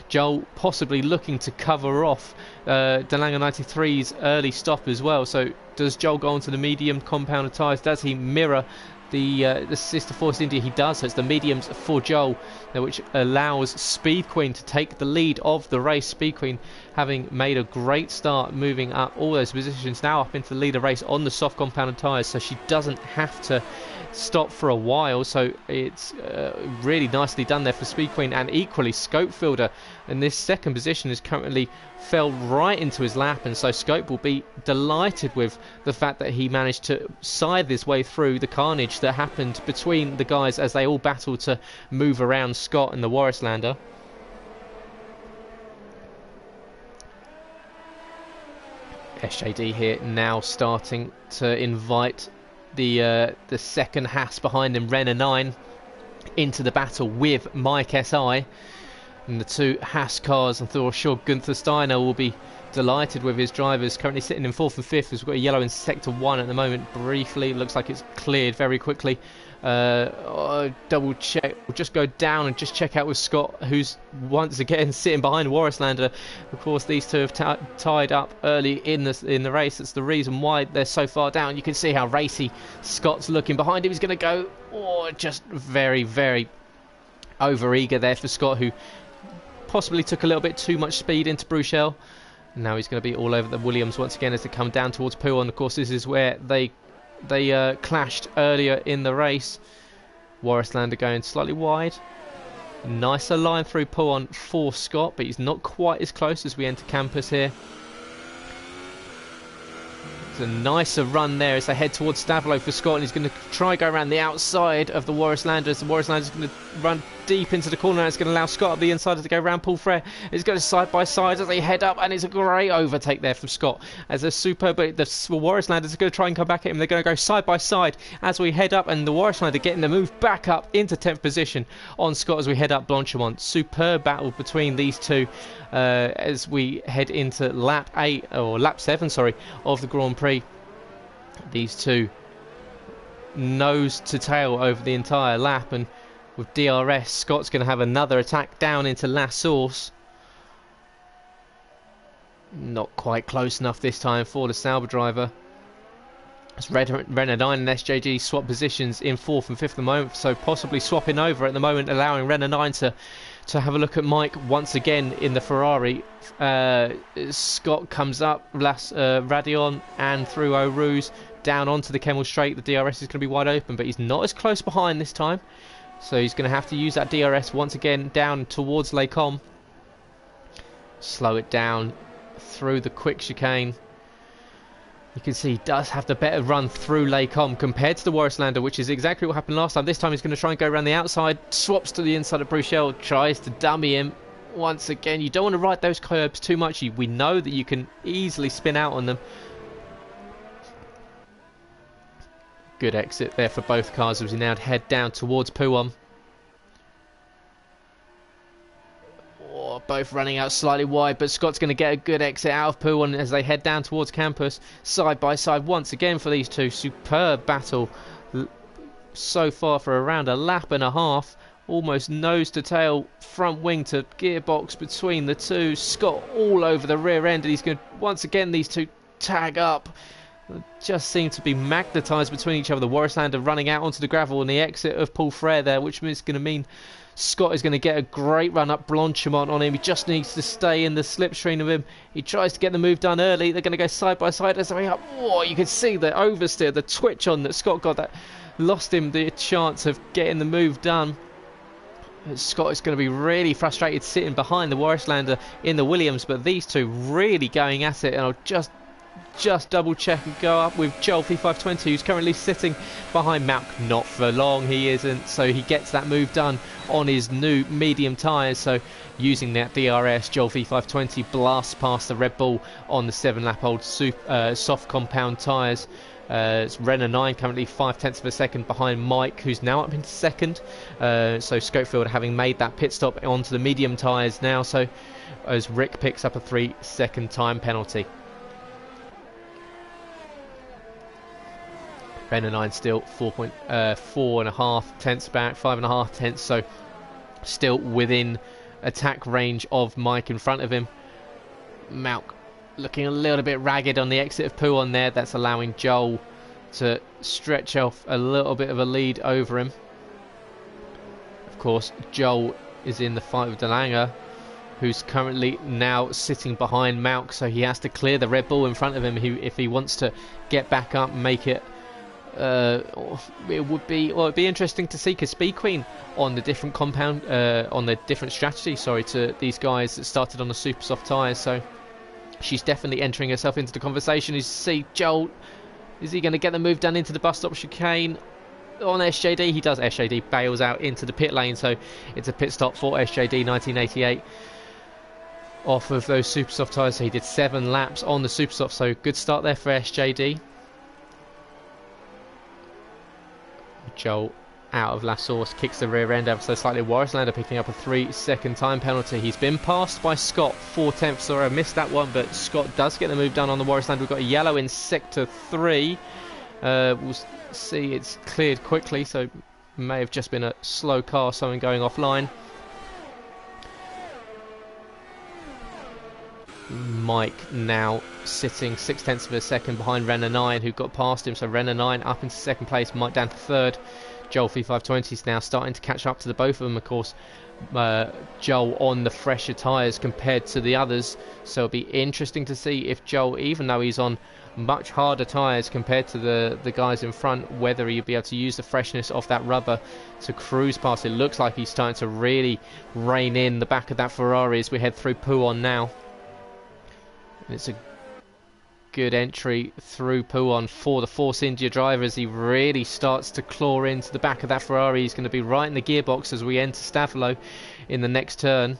Joel possibly looking to cover off Delange 93's early stop as well. So does Joel go onto the medium compounded tyres? Does he mirror the sister Force India, he does. So it's the mediums for Joel, which allows Speed Queen to take the lead of the race. Speed Queen having made a great start, moving up all those positions, now up into the leader race on the soft compounded tyres, so she doesn't have to stop for a while. So it's really nicely done there for Speed Queen. And equally, Scopefielder in this second position is currently fell right into his lap, and so Scope will be delighted with the fact that he managed to scythe his way through the carnage that happened between the guys as they all battled to move around Scott and the Warislander. SJD here now starting to invite the second Haas behind him, Renner 9, into the battle with Mike SI. And the two Haas cars, and I'm sure Gunther Steiner will be delighted with his drivers. Currently sitting in 4th and 5th. We've got a yellow in sector 1 at the moment. Briefly, looks like it's cleared very quickly. Double check. We'll just go down and just check out with Scott, who's once again sitting behind Warislander. Of course, these two have tied up early in the race. That's the reason why they're so far down. You can see how racy Scott's looking. Behind him, he's going to go. Just very, very over eager there for Scott, who possibly took a little bit too much speed into Bruchel. Now he's going to be all over the Williams once again as they come down towards Pouon. Of course, this is where they clashed earlier in the race. Warislander going slightly wide. Nicer line through Pouon for Scott, but he's not quite as close as we enter campus here. It's a nicer run there as they head towards Stavelo for Scott, and he's going to try and go around the outside of the Warislanders. The Warislanders going to run deep into the corner, and it's going to allow Scott up the inside to go around Paul Frere. It's going side by side as they head up, and it's a great overtake there from Scott. As a superb, the Warislanders are going to try and come back at him. They're going to go side by side as we head up, and the Warislander getting the move back up into 10th position on Scott as we head up Blanchimont. Superb battle between these two as we head into lap 7, of the Grand Prix. These two nose to tail over the entire lap, and with DRS, Scott's going to have another attack down into La Source. Not quite close enough this time for the Sauber driver. As Renner 9 and SJG swap positions in 4th and 5th at the moment, so possibly swapping over at the moment, allowing Renner 9 to have a look at Mike once again in the Ferrari. Scott comes up, Radion and through Eau Rouge down onto the Kemmel Straight. The DRS is going to be wide open, but he's not as close behind this time. So he's going to have to use that DRS once again down towards Les Combes. Slow it down through the quick chicane. You can see he does have the better run through Les Combes compared to the Warislander, which is exactly what happened last time. This time he's going to try and go around the outside, swaps to the inside of Bruchel, tries to dummy him. Once again, you don't want to ride those curbs too much. We know that you can easily spin out on them. Good exit there for both cars as we now head down towards Pouon. Both running out slightly wide, but Scott's going to get a good exit out of Pouon as they head down towards campus. Side by side once again for these two. Superb battle so far for around a lap and a half. Almost nose to tail, front wing to gearbox between the two. Scott all over the rear end, and he's going to, once again, these two tag up. Just seem to be magnetised between each other. The Warislander running out onto the gravel and the exit of Paul Frere there, which is going to mean Scott is going to get a great run up Blanchimont on him. He just needs to stay in the slipstream of him. He tries to get the move done early. They're going to go side by side as they up. You can see the oversteer, the twitch on that Scott got, that lost him the chance of getting the move done. Scott is going to be really frustrated sitting behind the Warislander in the Williams, but these two really going at it. And I'll just double check and go up with Joel V520, who's currently sitting behind Malk. Not for long, he isn't, so he gets that move done on his new medium tyres. So using that DRS, Joel V520 blasts past the Red Bull on the 7-lap-old soft compound tyres. It's Renner 9 currently 0.5 of a second behind Mike, who's now up into second. So Scopefield having made that pit stop onto the medium tyres now, so as Rick picks up a 3-second time penalty. Renner 9 still 4.5 tenths back, 5.5 tenths, so still within attack range of Mike in front of him. Malk looking a little bit ragged on the exit of Pouon there. That's allowing Joel to stretch off a little bit of a lead over him. Of course, Joel is in the fight with Delanga, who's currently now sitting behind Malk, so he has to clear the Red Bull in front of him if he wants to get back up and make it. It'd be interesting to see, because Speed Queen on the different compound, on the different strategy, sorry, to these guys that started on the super soft tyres, so she's definitely entering herself into the conversation. You see Joel, is he going to get the move done into the bus stop chicane on SJD? He does. SJD bails out into the pit lane, so it's a pit stop for SJD 1988 off of those super soft tyres. So he did 7 laps on the super soft, so good start there for SJD. Joel out of La Source, kicks the rear end ever so slightly. Warrislander picking up a 3-second time penalty. He's been passed by Scott 4/10. Sorry, I missed that one, but Scott does get the move done on the Warrislander. We've got a yellow in sector 3. We'll see it's cleared quickly, so may have just been a slow car, someone going offline. Mike now sitting 0.6 of a second behind Renner 9, who got past him, so Renner 9 up into second place, Mike down to third. Joel V520 is now starting to catch up to the both of them. Of course, Joel on the fresher tyres compared to the others, so it'll be interesting to see if Joel, even though he's on much harder tyres compared to the guys in front, whether he'll be able to use the freshness of that rubber to cruise past. It looks like he's starting to really rein in the back of that Ferrari as we head through Pouhon now. It's a good entry through Pouhon for the Force India driver as he really starts to claw into the back of that Ferrari. He's going to be right in the gearbox as we enter Stavolo in the next turn.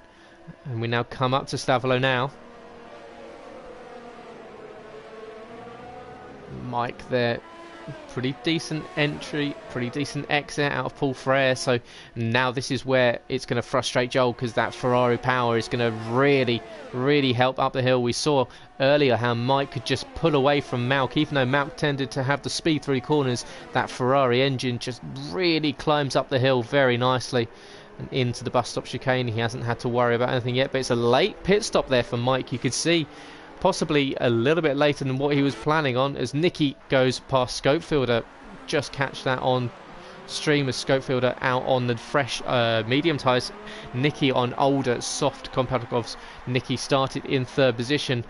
And we now come up to Stavolo now. Mike there. Pretty decent entry, pretty decent exit out of Paul Frere. So now this is where it's going to frustrate Joel, because that Ferrari power is going to really help up the hill. We saw earlier how Mike could just pull away from Malk, even though Malk tended to have the speed through corners. That Ferrari engine just really climbs up the hill very nicely and into the bus stop chicane. He hasn't had to worry about anything yet, but it's a late pit stop there for Mike. You could see possibly a little bit later than what he was planning on, as Nicky goes past Scopefielder. Just catch that on stream as Scopefielder out on the fresh medium tyres, Nicky on older soft compound gloves. Nicky started in third position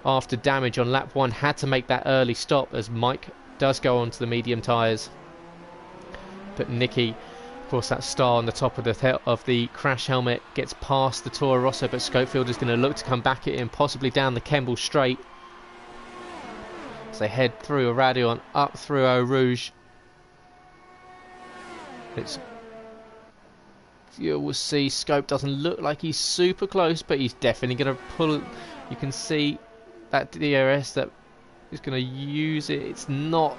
after damage on lap 1, had to make that early stop as Mike does go on to the medium tyres. But Nicky, of course, that star on the top of the crash helmet, gets past the Toro Rosso, but Scopefield is going to look to come back at him, possibly down the Kemble Straight. As they head through Aradion, up through Eau Rouge. You will see Scope doesn't look like he's super close, but he's definitely going to pull. You can see that DRS that is going to use it. It's not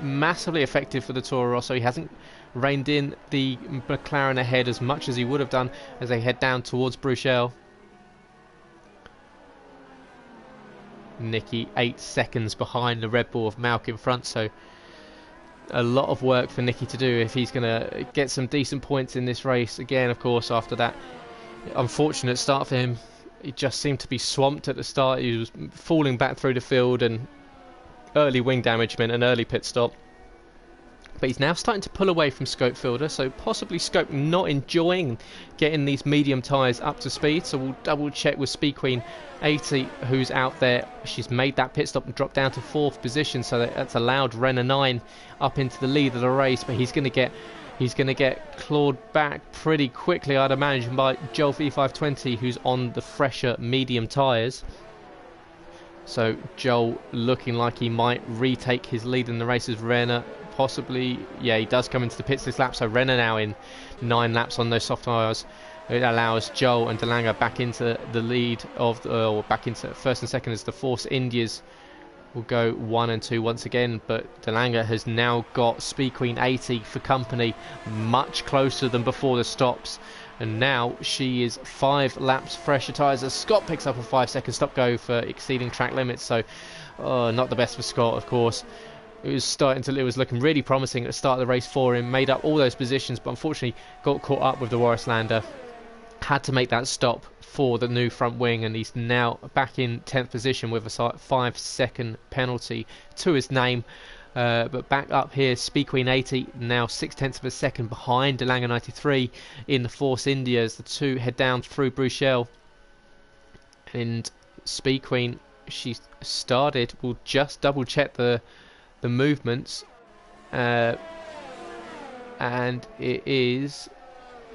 massively effective for the Toro Rosso. He hasn't reined in the McLaren ahead as much as he would have done as they head down towards Bruxelles. Nicky 8 seconds behind the Red Bull of Malk in front, so a lot of work for Nicky to do if he's going to get some decent points in this race. Again, of course, after that unfortunate start for him, he just seemed to be swamped at the start. He was falling back through the field, and early wing damage meant an early pit stop. But he's now starting to pull away from Scopefielder, so possibly Scope not enjoying getting these medium tyres up to speed. So we'll double check with Speed Queen 80, who's out there. She's made that pit stop and dropped down to 4th position, so that's allowed Renner 9 up into the lead of the race. But he's going to get clawed back pretty quickly, I'd imagine, by Joel V520, who's on the fresher medium tyres. So Joel looking like he might retake his lead in the race as Renner. Possibly, yeah, he does come into the pits this lap, so Renner now in 9 laps on those soft tyres. It allows Joel and Delanga back into the lead of, or back into first and second, as the Force Indias will go 1 and 2 once again. But Delanga has now got Speed Queen 80 for company, much closer than before the stops. And now she is 5 laps fresher tyres as Scott picks up a 5-second stop go for exceeding track limits. So not the best for Scott, of course. It was looking really promising at the start of the race for him, made up all those positions, but unfortunately got caught up with the Warrislander. Had to make that stop for the new front wing, and he's now back in 10th position with a 5-second penalty to his name. But back up here, Speed Queen 80, now 0.6 of a second behind Delanga 93 in the Force India as the two head down through Bruxelles. And Speed Queen, she started, we'll just double check the movements. And it is,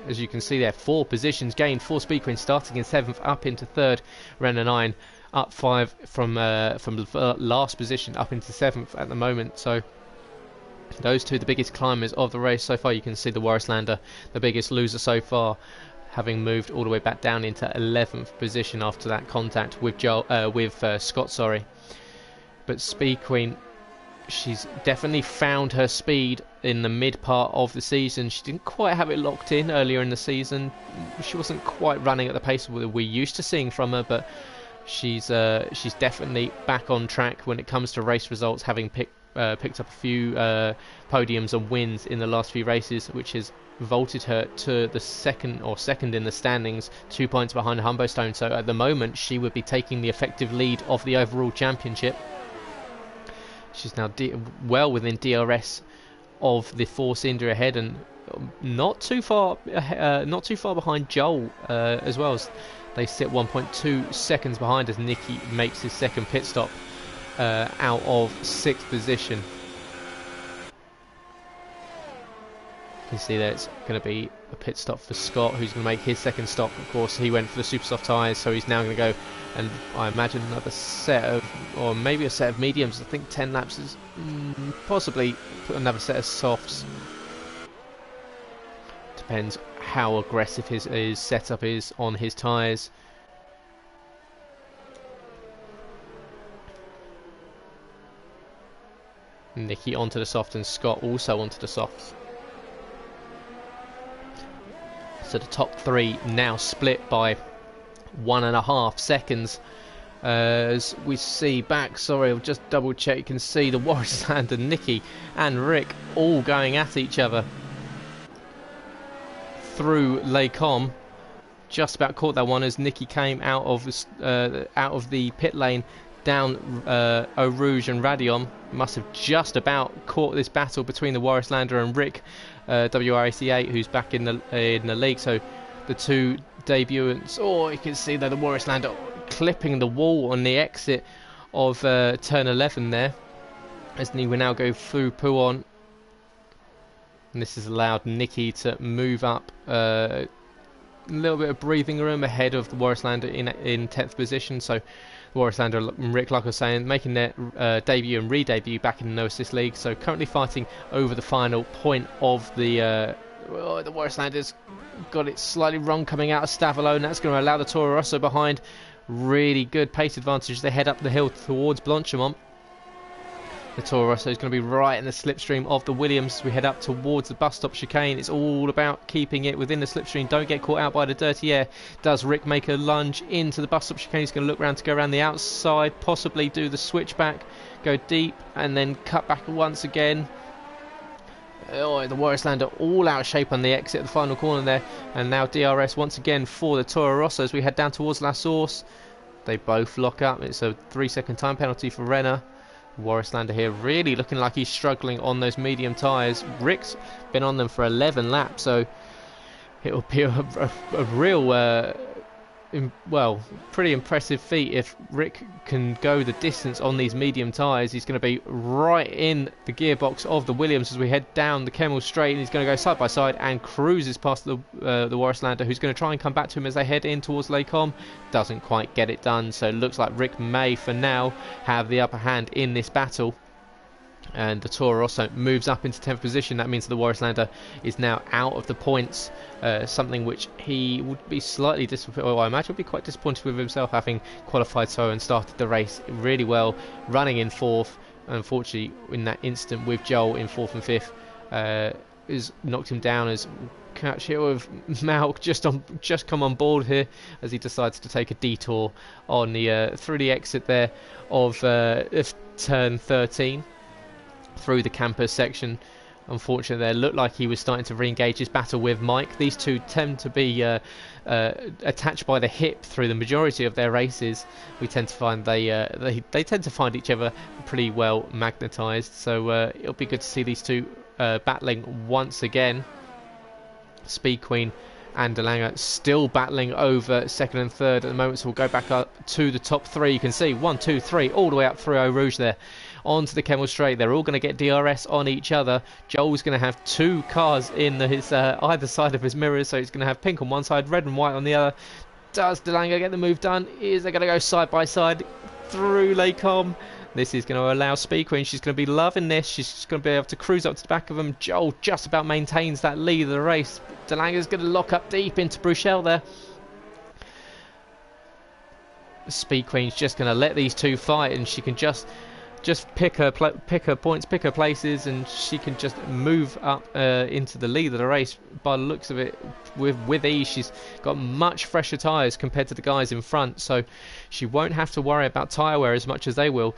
as you can see there, 4 positions gained for Speed Queen, starting in 7th, up into 3rd. Renner 9 up 5 from last position up into 7th at the moment. So those two the biggest climbers of the race so far. You can see the Warislander, the biggest loser so far, having moved all the way back down into 11th position after that contact with Scott. Sorry, but Speed Queen, she's definitely found her speed in the mid part of the season. She didn't quite have it locked in earlier in the season. She wasn't quite running at the pace we're used to seeing from her, but she's definitely back on track when it comes to race results, having picked up a few podiums and wins in the last few races, which has vaulted her to the second in the standings, 2 points behind Humbo Stone. So at the moment she would be taking the effective lead of the overall championship. She's now well within DRS of the Force India ahead, and not too far behind Joel as well, as they sit 1.2 seconds behind as Nicky makes his second pit stop out of 6th position. You can see that it's going to be a pit stop for Scott, who's going to make his second stop. Of course, he went for the super soft tyres, so he's now going to go, and I imagine another set of, or maybe a set of mediums. I think 10 laps is possibly another set of softs. Depends how aggressive his setup is on his tyres. Nicky onto the soft and Scott also onto the softs. So the top 3 now split by 1.5 seconds. As we see back, sorry, I'll just double check. You can see the Warislander, Nicky and Rick all going at each other through Les Combes. Just about caught that one as Nicky came out of the pit lane down Eau Rouge and Radion. Must have just about caught this battle between the Warislander and Rick, WRAC8, who's back in the league. So the two debutants, you can see that the Warislander clipping the wall on the exit of turn 11 there, as he will now go through Pouon. And this has allowed Nicky to move up a little bit of breathing room ahead of the Warislander in 10th position. So Warislander and Rick, like I was saying, making their debut and re-debut back in the No Assist League. So currently fighting over the final point of the Warislander's got it slightly wrong coming out of Stavolo, and that's going to allow the Toro Rosso behind. Really good pace advantage. They head up the hill towards Blanchimont. The Toro Rosso is going to be right in the slipstream of the Williams. We head up towards the bus stop chicane. It's all about keeping it within the slipstream. Don't get caught out by the dirty air. Does Rick make a lunge into the bus stop chicane? He's going to look around to go around the outside, possibly do the switchback, go deep, and then cut back once again. The Warislander all out of shape on the exit of the final corner there. And now DRS once again for the Toro Rosso as we head down towards La Source. They both lock up. It's a 3-second time penalty for Renner. Warislander here really looking like he's struggling on those medium tyres. Rick's been on them for 11 laps, so it'll be a real pretty impressive feat if Rick can go the distance on these medium tyres. He's going to be right in the gearbox of the Williams as we head down the Kemmel Straight, and he's going to go side by side and cruises past the Warislander, who's going to try and come back to him as they head in towards Les Combes. Doesn't quite get it done, so it looks like Rick may for now have the upper hand in this battle. And the Toro Rosso moves up into 10th position. That means the Warislander is now out of the points, something which he would be slightly disappointed, or I imagine would be quite disappointed with himself, having qualified so and started the race really well, running in 4th. Unfortunately, in that instant with Joel in 4th and 5th, is knocked him down as catch here with Malk just come on board here as he decides to take a detour on the through the exit there of turn 13. Through the campus section, unfortunately there. Looked like he was starting to re-engage his battle with Mike. These two tend to be attached by the hip through the majority of their races. We tend to find they tend to find each other pretty well magnetised, so it'll be good to see these two battling once again. Speed Queen and De Lange still battling over second and third at the moment, so we'll go back up to the top three. You can see 1, 2, 3 all the way up through Eau Rouge there onto the Kemmel Straight. They're all going to get DRS on each other. Joel's going to have two cars in his either side of his mirrors, so he's going to have pink on one side, red and white on the other. Does De Lange get the move done? Is they going to go side by side through Les Combes? This is going to allow Speed Queen. She's going to be loving this. She's just going to be able to cruise up to the back of him. Joel just about maintains that lead of the race. De Lange is going to lock up deep into Bruchel there. Speed Queen's just going to let these two fight, and she can just pick her points, pick her places, and she can just move up into the lead of the race. By the looks of it, with ease. She's got much fresher tyres compared to the guys in front, so she won't have to worry about tyre wear as much as they will.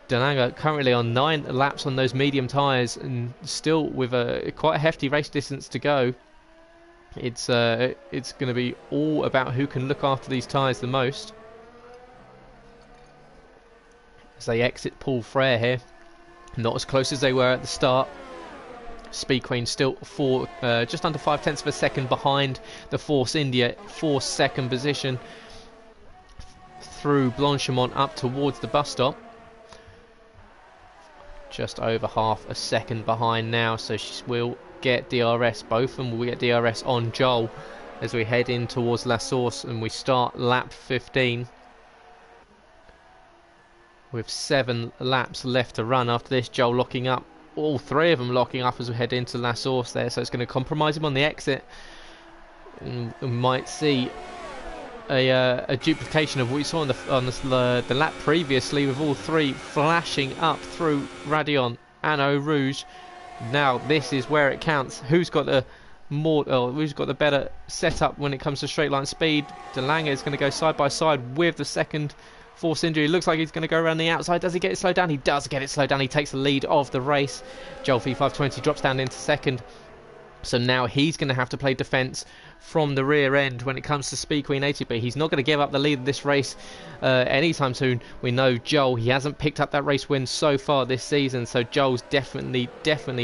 De Lange currently on 9 laps on those medium tyres, and still with a quite a hefty race distance to go. It's going to be all about who can look after these tyres the most. As they exit Paul Frere here, not as close as they were at the start. Speed Queen still just under 0.5 of a second behind the Force India for second position through Blanchimont up towards the bus stop. Just over half a second behind now, so she will get DRS. Both of them will get DRS on Joel as we head in towards La Source, and we start lap 15 with 7 laps left to run. After this, Joel locking up, all three of them locking up as we head into La Source there, so it's going to compromise him on the exit, and we might see a duplication of what we saw on the lap previously, with all three flashing up through Radion and Eau Rouge. Now this is where it counts. Who's got the better setup when it comes to straight line speed? De Lange is going to go side by side with the second Force India. Looks like he's going to go around the outside. Does he get it slowed down? He does get it slowed down. He takes the lead of the race. Joel V520 drops down into second. So now he's going to have to play defence from the rear end when it comes to Speed Queen ATP. He's not going to give up the lead of this race anytime soon. We know Joel, he hasn't picked up that race win so far this season, so Joel's definitely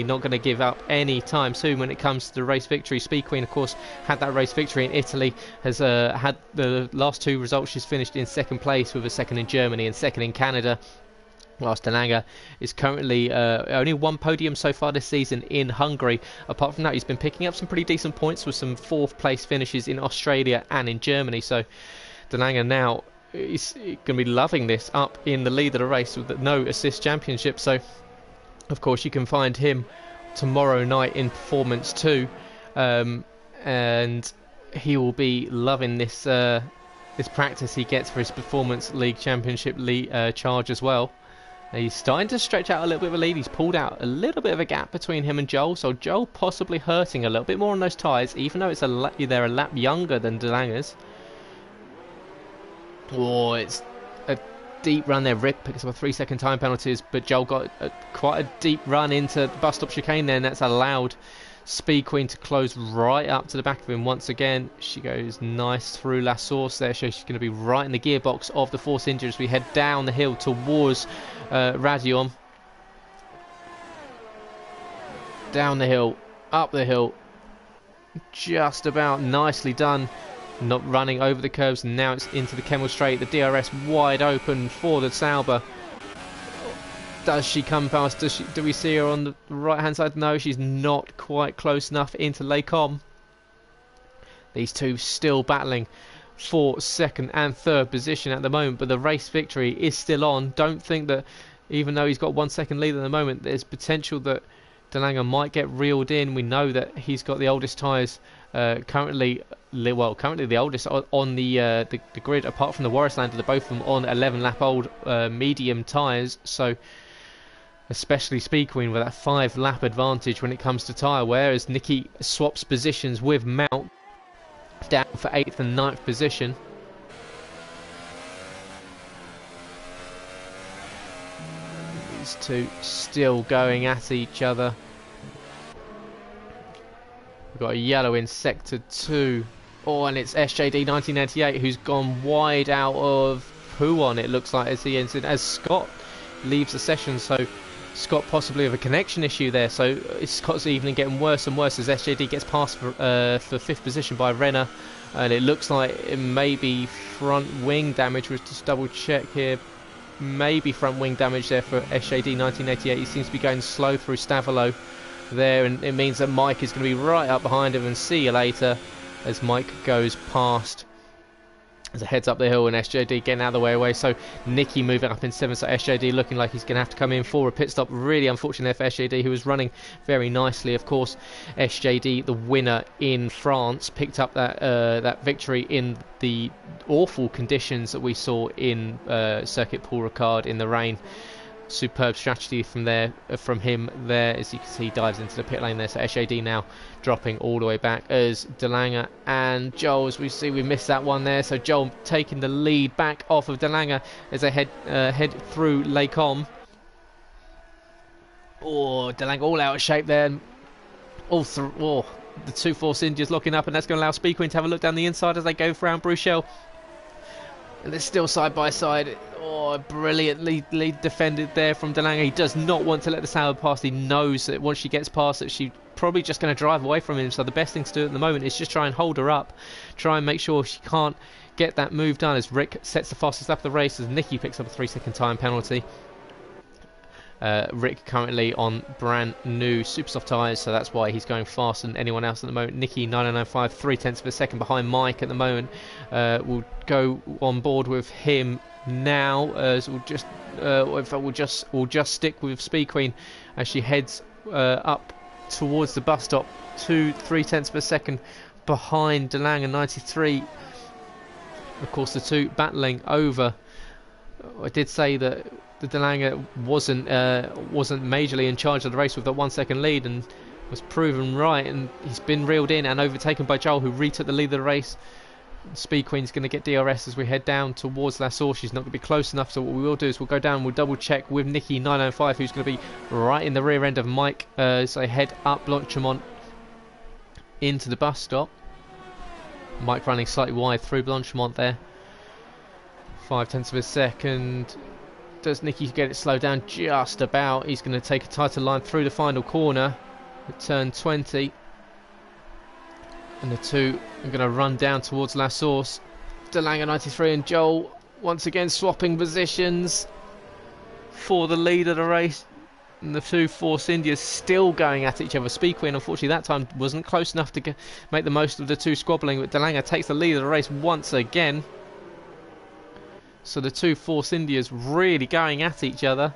not going to give up any time soon when it comes to the race victory. Speed Queen, of course, had that race victory in Italy, has had the last 2 results. She's finished in second place, with a second in Germany and second in Canada. Whilst De Lange is currently only 1 podium so far this season in Hungary. Apart from that, he's been picking up some pretty decent points with some 4th place finishes in Australia and in Germany. So De Lange now is going to be loving this up in the lead of the race with the no assist championship. So of course you can find him tomorrow night in Performance 2, and he will be loving this this practice he gets for his Performance League Championship charge as well. He's starting to stretch out a little bit of a lead. He's pulled out a little bit of a gap between him and Joel, so Joel possibly hurting a little bit more on those tyres, even though they're a lap younger than De Lange's. Oh, it's a deep run there. Rick picks up a 3-second time penalties, but Joel got quite a deep run into the bus stop chicane there, and that's allowed Speed Queen to close right up to the back of him once again. She goes nice through La Source there, so she's going to be right in the gearbox of the Force India as we head down the hill towards Radion. Down the hill, up the hill, just about nicely done. Not running over the curves, and now it's into the Kemmel Straight. The DRS wide open for the Sauber. Does she come past? Do we see her on the right hand side? No, she's not quite close enough into Les Combes. These two still battling for second and third position at the moment, but the race victory is still on. Don't think that, even though he's got 1 second lead at the moment, there's potential that De Lange might get reeled in. We know that he's got the oldest tyres currently the oldest on the grid, apart from the Warrislander. They're both of them on 11 lap old medium tyres, so especially Speed Queen with that 5 lap advantage when it comes to tyre wear, as Nikki swaps positions with Mount down for 8th and 9th position. These two still going at each other. We've got a yellow in sector 2. Oh, and it's SJD 1988 who's gone wide out of Huon, it looks like, as he ends in, as Scott leaves the session. So Scott possibly with a connection issue there. So Scott's evening getting worse and worse as SJD gets passed for 5th position by Renner. And it looks like it may be front wing damage. We'll just double check here. Maybe front wing damage there for SJD 1988. He seems to be going slow through Stavilo there, and it means that Mike is going to be right up behind him, and see you later as Mike goes past. As it heads up the hill, and SJD getting out of the way away. So Nicky moving up in 7th, so SJD looking like he's going to have to come in for a pit stop. Really unfortunate there for SJD, who was running very nicely. Of course, SJD, the winner in France, picked up that victory in the awful conditions that we saw in Circuit Paul Ricard in the rain. Superb strategy from him there, as you can see, he dives into the pit lane there. So SJD now dropping all the way back as Delanger and Joel, as we see, we missed that one there. So Joel taking the lead back off of Delanger as they head through Les Combes. Oh, Delanger all out of shape there. The two Force Indians locking up, and that's going to allow Speed Queen to have a look down the inside as they go around Bruchel. And they're still side by side. Oh, brilliantly defended there from Delanger. He does not want to let the Sauber pass. He knows that once she gets past it, she's probably just going to drive away from him. So the best thing to do at the moment is just try and hold her up. Try and make sure she can't get that move done, as Rick sets the fastest lap of the race as Nicky picks up a 3-second time penalty. Rick currently on brand new super soft tyres, so that's why he's going faster than anyone else at the moment. Nicky 9.95, 0.3 of a second behind Mike at the moment. We'll go on board with him now, as we'll just stick with Speed Queen as she heads up towards the bus stop, 3/10 of a second behind Delanger 93. Of course, the two battling over. I did say that the Delanger wasn't majorly in charge of the race with that 1 second lead, and was proven right, and he's been reeled in and overtaken by Joel, who retook the lead of the race. Speed Queen's going to get DRS as we head down towards La Source. She's not going to be close enough, so what we will do is we'll go down, we'll double check with Nicky 905, who's going to be right in the rear end of Mike as they head up Blanchemont into the bus stop. Mike running slightly wide through Blanchemont there. 0.5 of a second. Does Nicky get it slowed down? Just about. He's going to take a tighter line through the final corner at turn 20. And the two are going to run down towards La Source. Delanger 93 and Joel once again swapping positions for the lead of the race. And the two Force Indias still going at each other. Speed Queen, unfortunately, that time wasn't close enough to make the most of the two squabbling, but Delanger takes the lead of the race once again. So the two Force Indias really going at each other.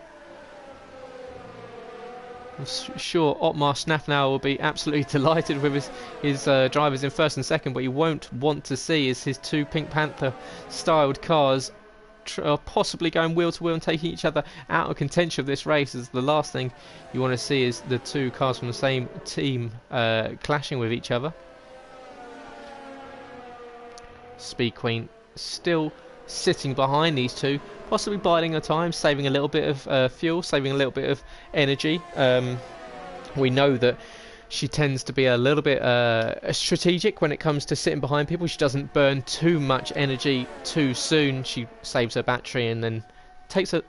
I'm sure Otmar Snafnauer will be absolutely delighted with his drivers in first and second. What you won't want to see is his two Pink Panther styled cars possibly going wheel to wheel and taking each other out of contention of this race. As the last thing you want to see is the two cars from the same team clashing with each other. Speed Queen still sitting behind these two, possibly biding her time, saving a little bit of fuel, saving a little bit of energy. We know that she tends to be a little bit strategic when it comes to sitting behind people. She doesn't burn too much energy too soon. She saves her battery and then takes a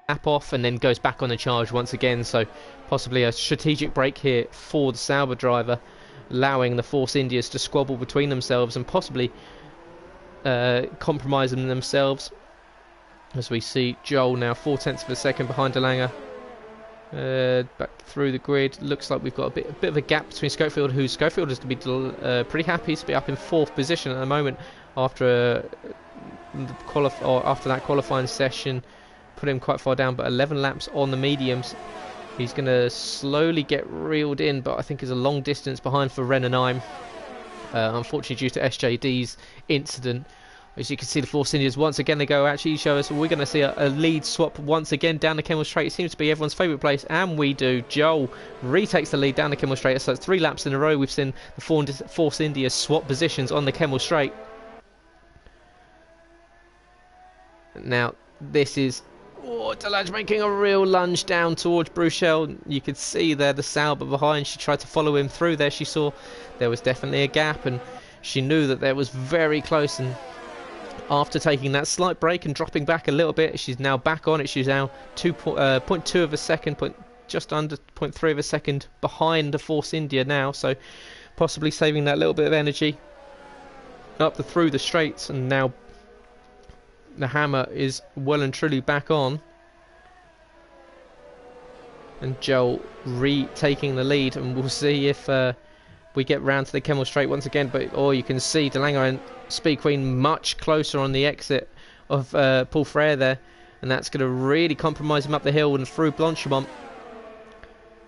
nap off and then goes back on the charge once again. So possibly a strategic break here for the Sauber driver, allowing the Force Indias to squabble between themselves and possibly compromising themselves. As we see Joel now 0.4 of a second behind Delanger. Back through the grid. Looks like we've got a bit of a gap between Schofield, who Schofield is to be pretty happy to be up in 4th position at the moment after after that qualifying session put him quite far down, but 11 laps on the mediums. He's going to slowly get reeled in, but I think is a long distance behind for Renenheim. Unfortunately, due to SJD's incident. As you can see, the Force Indians once again, they go at each other, so we're going to see a lead swap once again down the Kemmel Straight. It seems to be everyone's favourite place, and we do. Joel retakes the lead down the Kemmel Straight, so it's 3 laps in a row we've seen the Force Indians swap positions on the Kemmel Straight. Now, this is Oh, Delange making a real lunge down towards Bruchel. You could see there the Sauber behind. She tried to follow him through there. She saw there was definitely a gap, and she knew that there was very close. And after taking that slight break and dropping back a little bit, she's now back on it. She's now 0.2 of a second, just under 0.3 of a second behind the Force India now. So possibly saving that little bit of energy up through the straights, and now the hammer is well and truly back on, and Joel retaking the lead, and we'll see if we get round to the Kemmel Straight once again. But you can see De Lange and Speed Queen much closer on the exit of Paul Frere there, and that's going to really compromise him up the hill and through Blanchimont.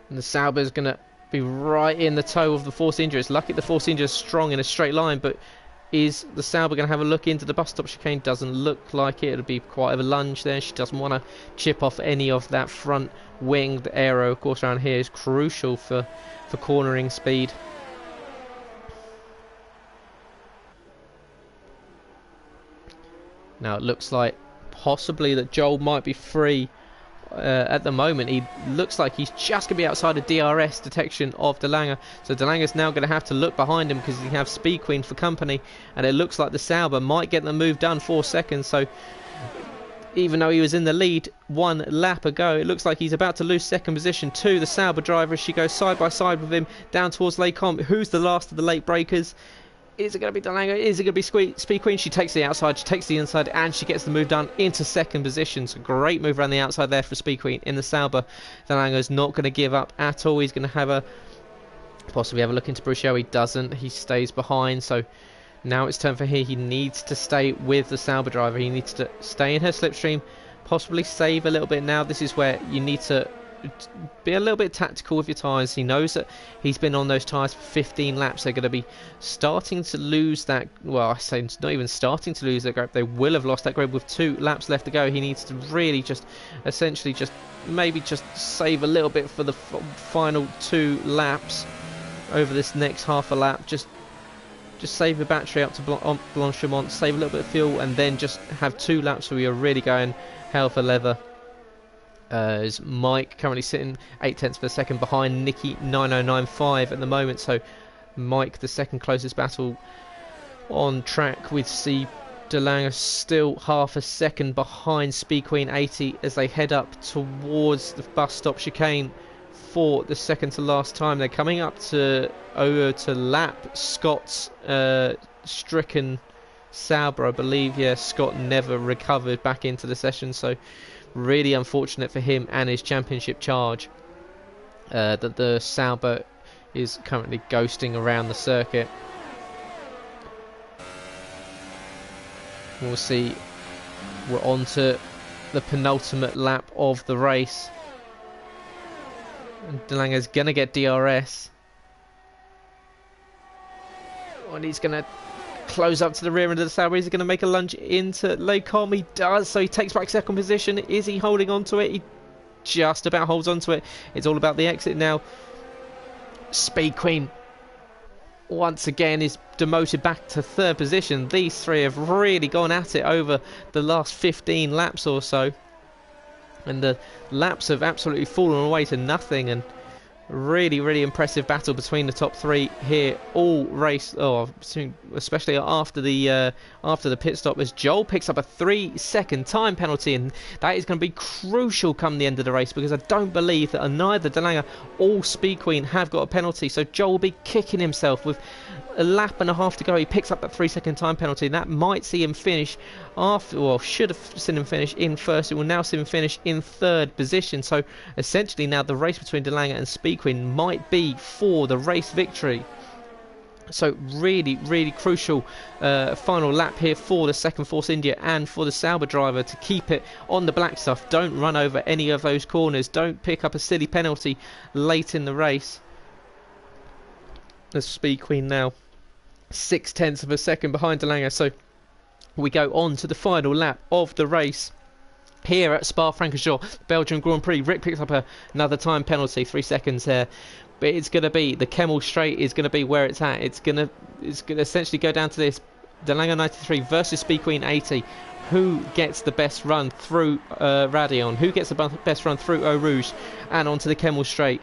And the Sauber is going to be right in the toe of the Force India. It's lucky the Force India is strong in a straight line, but is the Sauber going to have a look into the bus stop chicane? Doesn't look like it. It'll be quite a lunge there. She doesn't want to chip off any of that front wing. The aero, of course, around here is crucial for cornering speed. Now it looks like possibly that Joel might be free. At the moment, he looks like he's just going to be outside of DRS detection of De Lange. So De Lange's now going to have to look behind him because he can have Speed Queen for company. And it looks like the Sauber might get the move done 4 seconds. So even though he was in the lead 1 lap ago, it looks like he's about to lose second position to the Sauber driver as she goes side by side with him down towards Les Combes. Who's the last of the late breakers? Is it going to be De Lange? Is it going to be Speed Queen? She takes the outside, she takes the inside, and she gets the move done into second position. So great move around the outside there for Speed Queen in the Sauber. De Lange is not going to give up at all. He's going to have possibly have a look into Bruchel. He doesn't. He stays behind. So now it's turn for here. He needs to stay with the Sauber driver. He needs to stay in her slipstream, possibly save a little bit now. This is where you need to be a little bit tactical with your tyres. He knows that he's been on those tyres for 15 laps. They're going to be starting to lose that, well, I say not even starting to lose that grip. They will have lost that grip with 2 laps left to go. He needs to really just essentially just maybe just save a little bit for the final 2 laps over this next half a lap. Just save the battery up to Blanchimont, save a little bit of fuel, and then just have 2 laps where you're really going hell for leather. Is Mike currently sitting 0.8 of a second behind Nikki 9095 at the moment. So Mike, the second closest battle on track, with C De Lange still half a second behind Speed Queen 80 as they head up towards the bus stop chicane for the second to last time. They're coming up to lap Scott's stricken Sauber, I believe. Yeah, Scott never recovered back into the session, so really unfortunate for him and his championship charge that the Sauber is currently ghosting around the circuit. We'll see. We're on to the penultimate lap of the race. And De Lange's going to get DRS. And he's going to close up to the rear end of the Sauber. Is he going to make a lunge into Les Combes? He does, so he takes back second position. Is he holding on to it? He just about holds on to it. It's all about the exit now. Speed Queen once again is demoted back to 3rd position. These 3 have really gone at it over the last 15 laps or so, and the laps have absolutely fallen away to nothing. And really impressive battle between the top 3 here all race, especially after the pit stop, as Joel picks up a 3-second time penalty, and that is going to be crucial come the end of the race, because I don't believe that neither De Lange or Speed Queen have got a penalty. So Joel will be kicking himself with a lap and a half to go. He picks up that 3-second time penalty, and that might see him finish should have seen him finish in first. It will now see him finish in 3rd position. So essentially now the race between De Lange and Speed Queen might be for the race victory. So really crucial final lap here for the second Force India and for the Sauber driver to keep it on the black stuff. Don't run over any of those corners. Don't pick up a silly penalty late in the race. The Speed Queen now 0.6 of a second behind De Lange. So we go on to the final lap of the race here at Spa-Francorchamps, Belgian Grand Prix. Rick picks up another time penalty, 3 seconds here. But it's going to be the Kemmel Straight is going to be where it's at. It's going to essentially go down to this: De Lange 93 versus Speed Queen 80. who gets the best run through Radion, who gets the best run through Eau Rouge and onto the Kemmel Straight.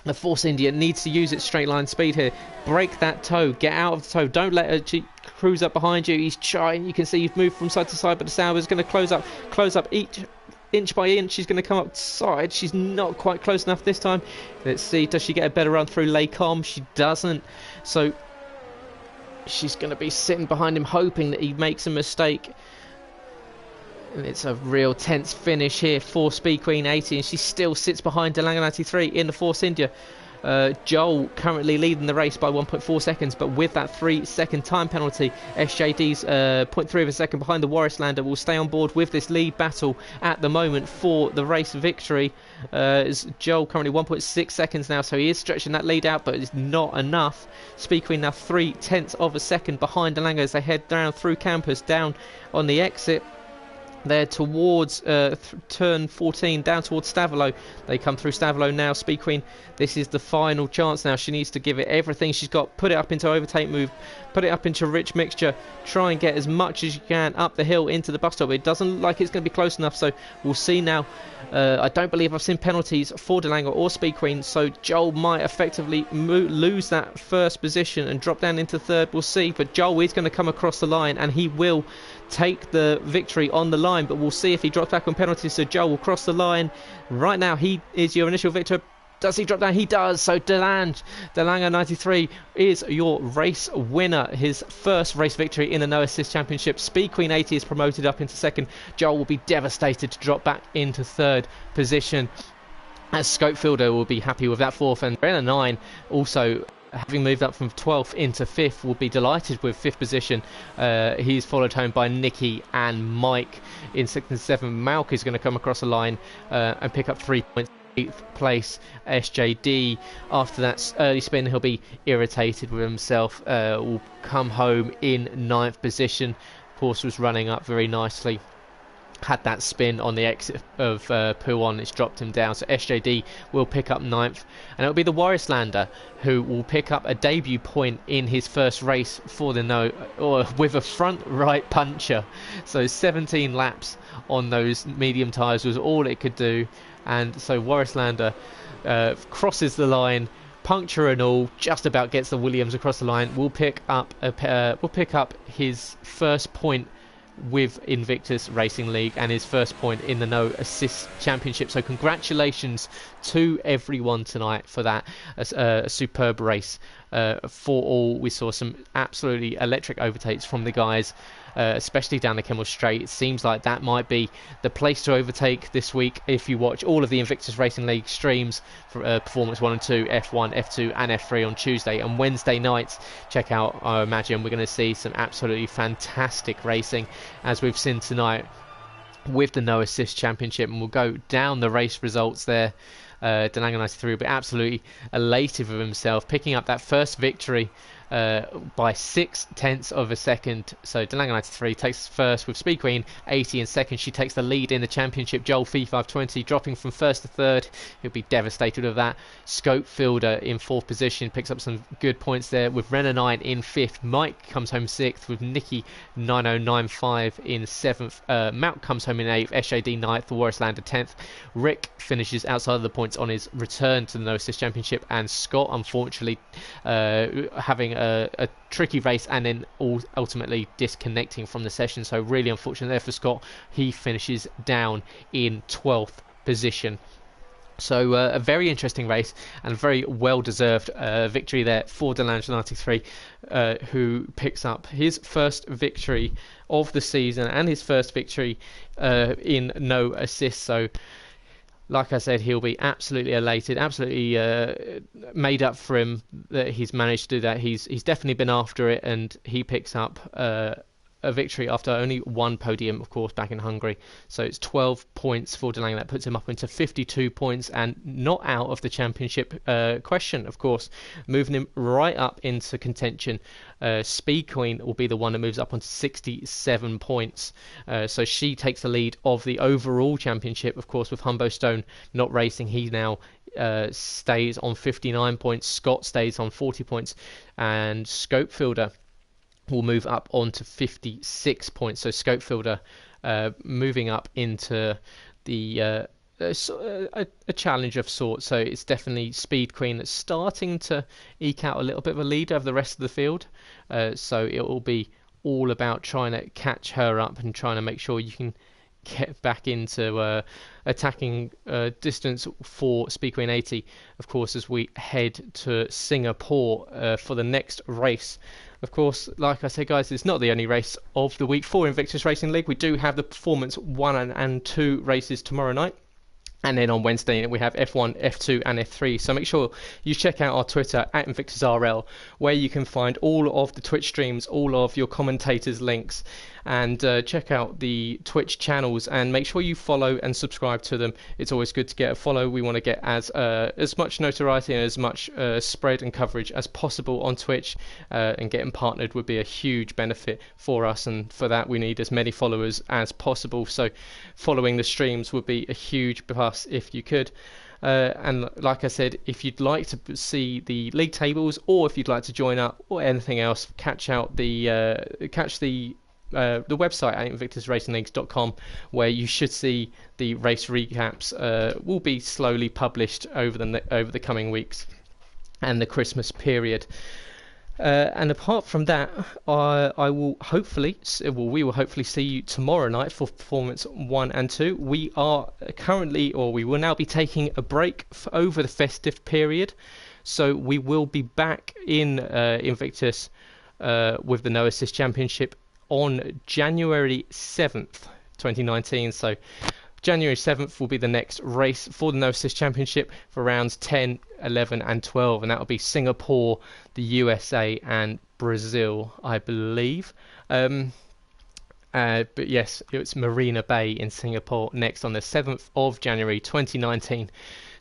The Force India needs to use its straight line speed here. Break that toe. Get out of the toe. Don't let her cruise up behind you. He's trying. You can see he's moved from side to side, but the Sauber's going to close up each inch by inch. She's going to come up side. She's not quite close enough this time. Let's see. Does she get a better run through Lecom? She doesn't. So she's going to be sitting behind him, hoping that he makes a mistake. And it's a real tense finish here for Speed Queen 80, and she still sits behind De Lange 93 in the Force India. Joel currently leading the race by 1.4 seconds, but with that 3-second time penalty, SJD's 0.3 of a second behind the Warislander will stay on board with this lead battle at the moment for the race victory. Joel currently 1.6 seconds now, so he is stretching that lead out, but it's not enough. Speed Queen now 0.3 of a second behind De Lange as they head down through campus, down on the exit. They're towards turn 14, down towards Stavelot. They come through Stavelot now. Speed Queen, this is the final chance now. She needs to give it everything she's got. Put it up into overtake move. Put it up into rich mixture. Try and get as much as you can up the hill into the bus stop. It doesn't look like it's going to be close enough, so we'll see now. I don't believe I've seen penalties for De Lange or Speed Queen, so Joel might effectively lose that first position and drop down into third. We'll see, but Joel is going to come across the line, and he will take the victory on the line, but we'll see if he drops back on penalties. So Joel will cross the line. Right now he is your initial victor. Does he drop down? He does. So De Lange 93 is your race winner, his first race victory in the No Assist Championship. Speed Queen 80 is promoted up into second. Joel will be devastated to drop back into third position, as Scopefielder will be happy with that fourth, and Brenner 9 also, having moved up from 12th into 5th, will be delighted with 5th position. He's followed home by Nikki and Mike in 6th and 7th. Malk is going to come across the line and pick up 3 points. 8th place SJD. After that early spin, he'll be irritated with himself. Will come home in 9th position. Of course, was running up very nicely. Had that spin on the exit of Pouon, it's dropped him down, so SJD will pick up 9th, and it'll be the Warislander who will pick up a debut point in his first race for the No, or with a front right puncher. So 17 laps on those medium tyres was all it could do, and so Warislander crosses the line, puncture and all, just about gets the Williams across the line. Will pick up his first point with Invictus Racing League and his first point in the No Assist Championship. So congratulations to everyone tonight for that. A superb race for all. We saw some absolutely electric overtakes from the guys, especially down the Kemmel Straight. It seems like that might be the place to overtake this week if you watch all of the Invictus Racing League streams for Performance 1 and 2, F1, F2 and F3 on Tuesday and Wednesday nights. Check out, I imagine we're going to see some absolutely fantastic racing as we've seen tonight with the No Assist Championship, and we'll go down the race results there. De Lange 93 will be absolutely elated with himself, picking up that first victory by 0.6 of a second. So De Lange 93 takes first with Speed Queen 80 in second. She takes the lead in the championship. Joel Fee 520 dropping from first to third. He'll be devastated with that. Scopefielder in fourth position picks up some good points there with Renner 9 in fifth. Mike comes home sixth with Nikki 9095 in seventh. Mount comes home in eighth. SJD ninth. The Warislander 10th. Rick finishes outside of the points on his return to the No Assist Championship, and Scott unfortunately having a tricky race and then ultimately disconnecting from the session. So really unfortunate there for Scott. He finishes down in 12th position. So a very interesting race and a very well-deserved victory there for De Lange 93, who picks up his first victory of the season and his first victory in No Assist. So like I said, he'll be absolutely elated, absolutely made up for him that he's managed to do that. He's definitely been after it, and he picks up a victory after only one podium, of course, back in Hungary. So it's 12 points for De Lange. That puts him up into 52 points and not out of the championship question, of course, moving him right up into contention. Speed Queen will be the one that moves up onto 67 points. So she takes the lead of the overall championship, of course, with Humbo Stone not racing. He now stays on 59 points. Scott stays on 40 points. And Scopefielder will move up onto 56 points. So Scopefielder moving up into the a challenge of sorts. So it's definitely Speed Queen that's starting to eke out a little bit of a lead over the rest of the field. So it will be all about trying to catch her up and trying to make sure you can get back into attacking distance for Speed Queen 80, of course, as we head to Singapore for the next race. Of course, like I said, guys, it's not the only race of the week for Invictus Racing League. We do have the Performance 1 and 2 races tomorrow night. And then on Wednesday we have F1, F2 and F3. So make sure you check out our Twitter at InvictusRL, where you can find all of the Twitch streams, all of your commentators' links, and check out the Twitch channels and make sure you follow and subscribe to them. It's always good to get a follow. We want to get as much notoriety and as much spread and coverage as possible on Twitch, and getting partnered would be a huge benefit for us, and for that we need as many followers as possible. So following the streams would be a huge plus if you could. And like I said, if you'd like to see the league tables, or if you'd like to join up or anything else, catch the website at invictusracingleagues.com, where you should see the race recaps will be slowly published over the coming weeks and the Christmas period. And apart from that, we will hopefully see you tomorrow night for Performance 1 and 2. We will now be taking a break over the festive period, so we will be back in Invictus with the No Assist Championship on January 7th, 2019. So January 7th will be the next race for the No Assist Championship for rounds 10, 11 and 12, and that will be Singapore, the USA and Brazil, I believe. But yes, it's Marina Bay in Singapore next on the 7th of January 2019.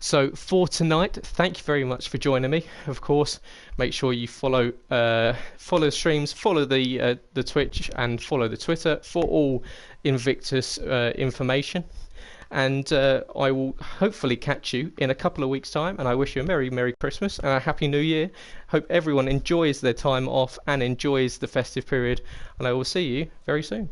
So for tonight, thank you very much for joining me. Of course, make sure you follow the streams, follow the Twitch and follow the Twitter for all Invictus information. And I will hopefully catch you in a couple of weeks' time, and I wish you a Merry Christmas and a Happy New Year. Hope everyone enjoys their time off and enjoys the festive period, and I will see you very soon.